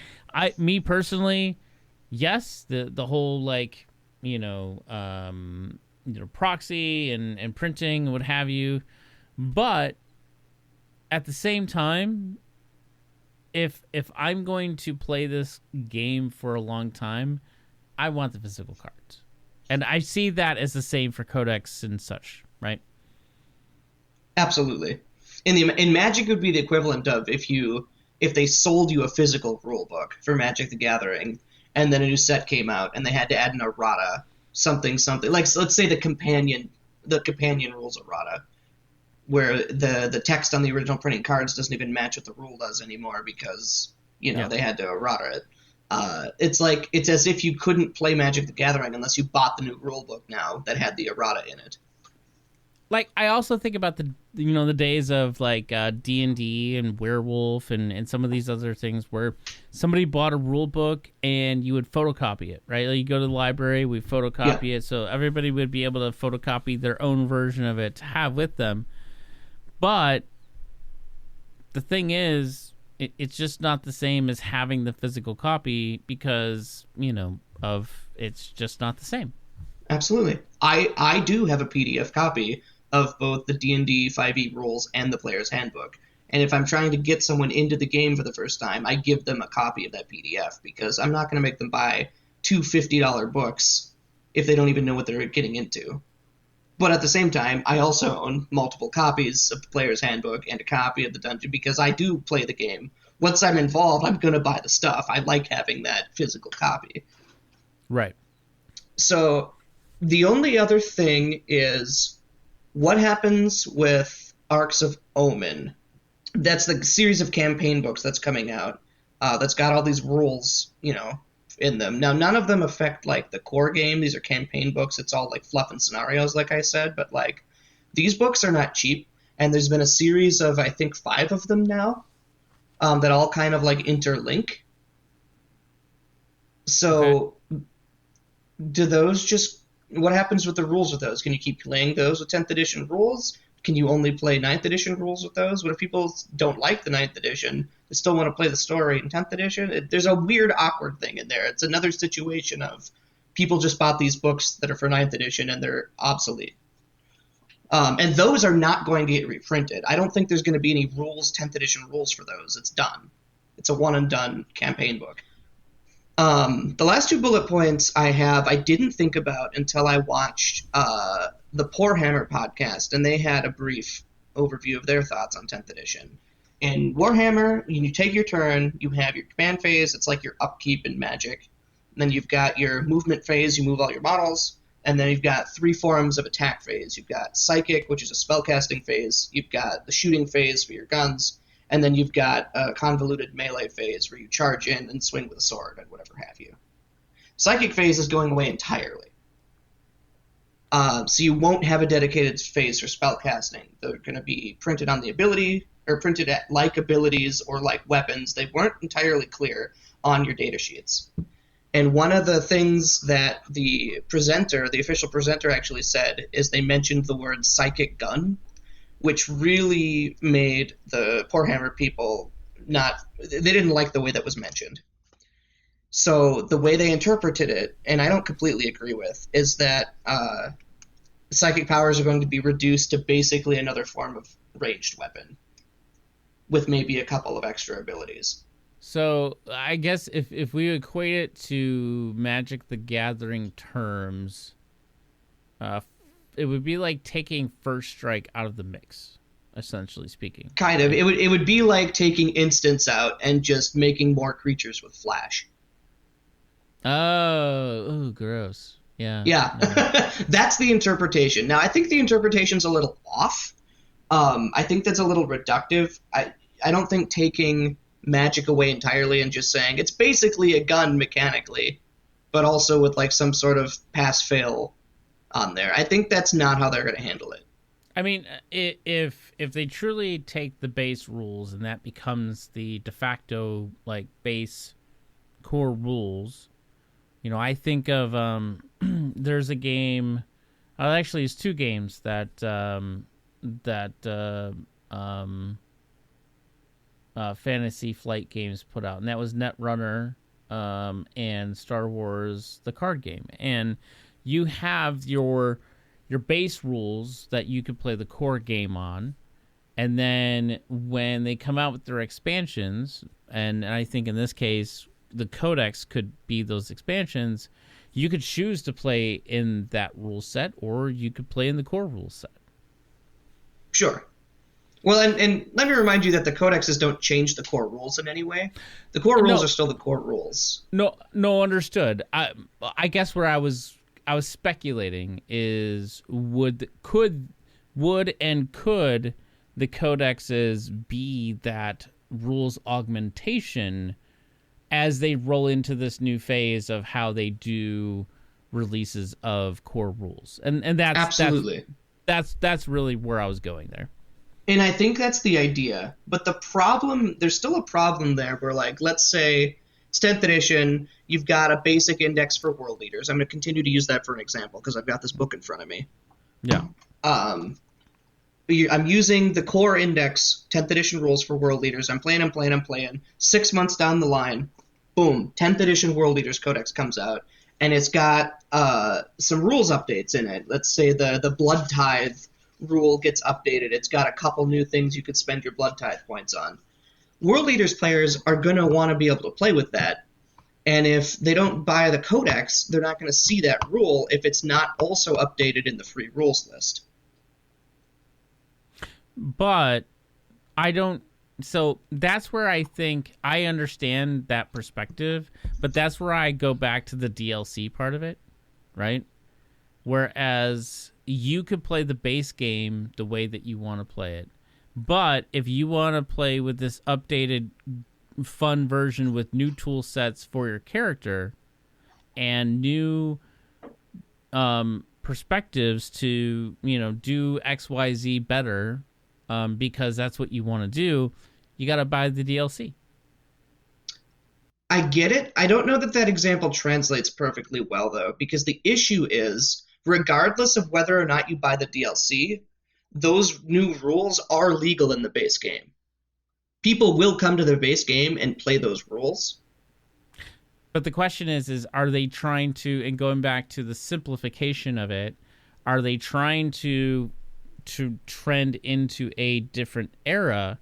Speaker 1: me personally, yes, the whole, like, proxy and printing and what have you, but at the same time, if I'm going to play this game for a long time, I want the physical cards. And I see that as the same for codex and such, right?
Speaker 2: Absolutely. In Magic, it would be the equivalent of if they sold you a physical rule book for Magic the Gathering, and then a new set came out, and they had to add an errata, something. Like, so let's say the companion rules errata, where the text on the original printing cards doesn't even match what the rule does anymore because, they had to errata it. It's as if you couldn't play Magic the Gathering unless you bought the new rule book now that had the errata in it.
Speaker 1: Like, I also think about the days of, like, D&D and Werewolf and some of these other things where somebody bought a rule book and you would photocopy it, right? Like, you go to the library, we photocopy it, so everybody would be able to photocopy their own version of it to have with them. But the thing is, it's just not the same as having the physical copy because, it's just not the same.
Speaker 2: Absolutely. I do have a PDF copy of both the D&D 5e rules and the player's handbook. And if I'm trying to get someone into the game for the first time, I give them a copy of that PDF because I'm not going to make them buy two $50 books if they don't even know what they're getting into. But at the same time, I also own multiple copies of the player's handbook and a copy of the dungeon because I do play the game. Once I'm involved, I'm going to buy the stuff. I like having that physical copy.
Speaker 1: Right.
Speaker 2: So the only other thing is what happens with Arks of Omen. That's the series of campaign books that's coming out. That's got all these rules, in them. Now, none of them affect, like, the core game. These are campaign books. It's all, like, fluff and scenarios, like I said. But, like, these books are not cheap. And there's been a series of, I think, 5 of them now that all kind of, like, interlink. So do those just... What happens with the rules with those? Can you keep playing those with 10th edition rules? Can you only play 9th edition rules with those? What if people don't like the 9th edition? They still want to play the story in 10th edition? There's a weird, awkward thing in there. It's another situation of people just bought these books that are for 9th edition and they're obsolete. And those are not going to get reprinted. I don't think there's going to be any 10th edition rules for those. It's done. It's a one-and-done campaign book. The last 2 bullet points I didn't think about until I watched the Warhammer podcast, and they had a brief overview of their thoughts on 10th edition. In Warhammer, when you take your turn, you have your command phase. It's like your upkeep in Magic. And then you've got your movement phase. You move all your models. And then you've got 3 forms of attack phase. You've got Psychic, which is a spellcasting phase. You've got the shooting phase for your guns. And then you've got a convoluted melee phase where you charge in and swing with a sword and whatever have you. Psychic phase is going away entirely. So you won't have a dedicated phase for spellcasting. They're going to be printed on the ability, or printed at like abilities or like weapons. They weren't entirely clear on your data sheets. And one of the things that the official presenter actually said is they mentioned the word psychic gun, which really made the Warhammer people they didn't like the way that was mentioned. So the way they interpreted it, and I don't completely agree with, is that psychic powers are going to be reduced to basically another form of ranged weapon with maybe a couple of extra abilities.
Speaker 1: So I guess if we equate it to Magic the Gathering terms, it would be like taking First Strike out of the mix, essentially speaking.
Speaker 2: Kind of. It would be like taking Instance out and just making more creatures with Flash.
Speaker 1: Oh, gross. Yeah.
Speaker 2: Yeah. No. That's the interpretation. Now, I think the interpretation's a little off. I think that's a little reductive. I don't think taking Magic away entirely and just saying it's basically a gun mechanically, but also with like some sort of pass-fail on there. I think that's not how they're going to handle it.
Speaker 1: I mean, if they truly take the base rules and that becomes the de facto like base core rules, you know, I think of there's a game. Actually, it's two games that Fantasy Flight Games put out, and that was Netrunner and Star Wars the card game. And you have your base rules that you could play the core game on, and then when they come out with their expansions, and I think in this case the codex could be those expansions, you could choose to play in that rule set, or you could play in the core rule set.
Speaker 2: Sure. Well, and let me remind you that the codexes don't change the core rules in any way. The core rules are still the core rules.
Speaker 1: No, understood. I guess where I was speculating is could the codexes be that rules augmentation as they roll into this new phase of how they do releases of core rules, and that's
Speaker 2: absolutely
Speaker 1: that's really where I was going there.
Speaker 2: And I think that's the idea. But the problem, there's still a problem there where, like, let's say it's 10th edition, you've got a basic index for world leaders. I'm going to continue to use that for an example because I've got this book in front of me.
Speaker 1: Yeah.
Speaker 2: I'm using the core index, 10th edition rules for world leaders. I'm playing. 6 months down the line, boom, 10th edition world leaders codex comes out. And it's got some rules updates in it. Let's say the blood tithe rule gets updated. It's got a couple new things you could spend your blood tithe points on. World Leaders players are going to want to be able to play with that. And if they don't buy the codex, they're not going to see that rule if it's not also updated in the free rules list.
Speaker 1: But I don't... So that's where I think I understand that perspective, but that's where I go back to the DLC part of it, right? Whereas you could play the base game the way that you want to play it. But if you want to play with this updated fun version with new tool sets for your character and new perspectives to, you know, do XYZ better because that's what you want to do, you got to buy the DLC.
Speaker 2: I get it. I don't know that example translates perfectly well, though, because the issue is, regardless of whether or not you buy the DLC, those new rules are legal in the base game. People will come to their base game and play those rules.
Speaker 1: But the question is are they trying to, and going back to the simplification of it, are they trying to trend into a different era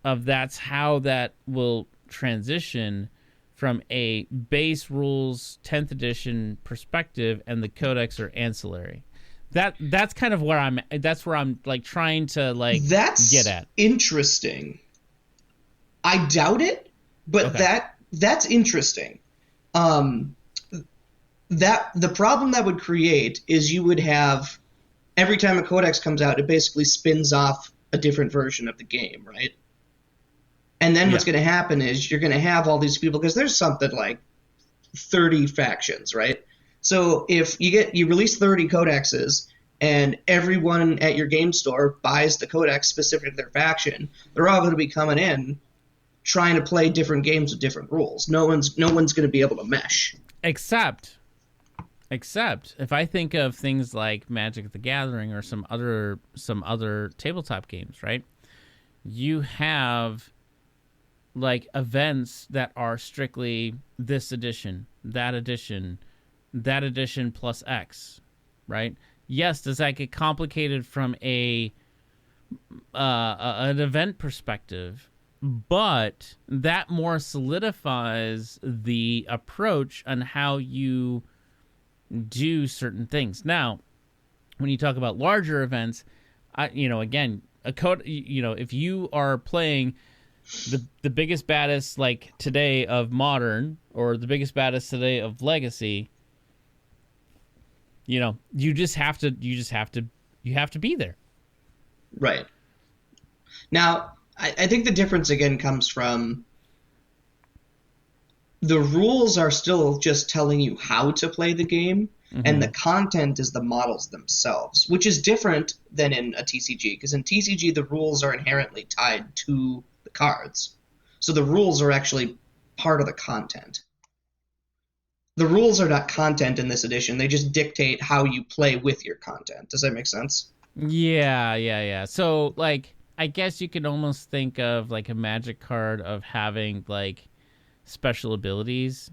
Speaker 1: of that's how that will transition from a base rules 10th edition perspective, and the codex are ancillary. That's kind of where I'm like trying to like get at.
Speaker 2: Interesting. I doubt it, but
Speaker 1: okay.
Speaker 2: that's interesting. That the problem that would create is you would have, every time a codex comes out, it basically spins off a different version of the game, right? And then what's going to happen is you're going to have all these people, because there's something like 30 factions, right? So if you release 30 codexes and everyone at your game store buys the codex specific to their faction, they're all going to be coming in trying to play different games with different rules. No one's going to be able to mesh.
Speaker 1: Except if I think of things like Magic the Gathering or some other tabletop games, right? You have like events that are strictly this edition, that edition plus X, right? Yes, does that get complicated from an event perspective? But that more solidifies the approach on how you do certain things. Now, when you talk about larger events, again, a code, if you are playing the biggest baddest like today of Modern or the biggest baddest today of Legacy, you have to be there.
Speaker 2: Right. Now, I think the difference again comes from the rules are still just telling you how to play the game. and the content is the models themselves, which is different than in a TCG, because in TCG the rules are inherently tied to the cards. So the rules are actually part of the content. The rules are not content in this edition. They just dictate how you play with your content. Does that make sense?
Speaker 1: Yeah. So, like, I guess you could almost think of, like, a Magic card of having, like, special abilities,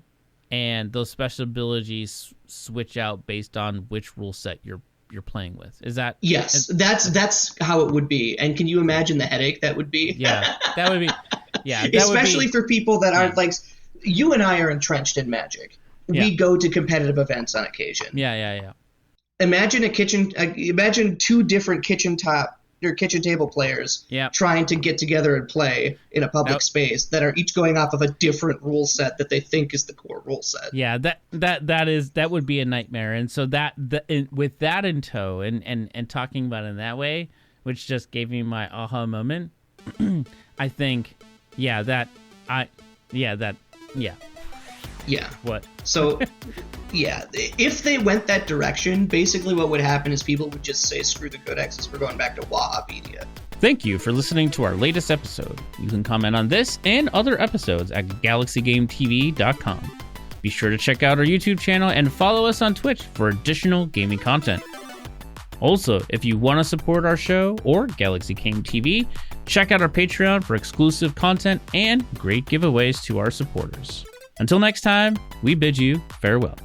Speaker 1: and those special abilities switch out based on which rule set you're playing with. Is that?
Speaker 2: Yes, that's how it would be. And can you imagine the headache that would be?
Speaker 1: Yeah, that would be. Yeah, that
Speaker 2: especially
Speaker 1: would be,
Speaker 2: for people that aren't like you and I are entrenched in Magic. We go to competitive events on occasion.
Speaker 1: Yeah.
Speaker 2: Imagine imagine two different kitchen table players trying to get together and play in a public space that are each going off of a different rule set that they think is the core rule set.
Speaker 1: Yeah, that would be a nightmare. And so with that in tow and talking about it in that way, which just gave me my aha moment, I think Yeah. What?
Speaker 2: So, yeah, if they went that direction, basically what would happen is people would just say, screw the Codexes, we're going back to Wahapedia.
Speaker 1: Thank you for listening to our latest episode. You can comment on this and other episodes at galaxygametv.com. Be sure to check out our YouTube channel and follow us on Twitch for additional gaming content. Also, if you want to support our show or Galaxy Game TV, check out our Patreon for exclusive content and great giveaways to our supporters. Until next time, we bid you farewell.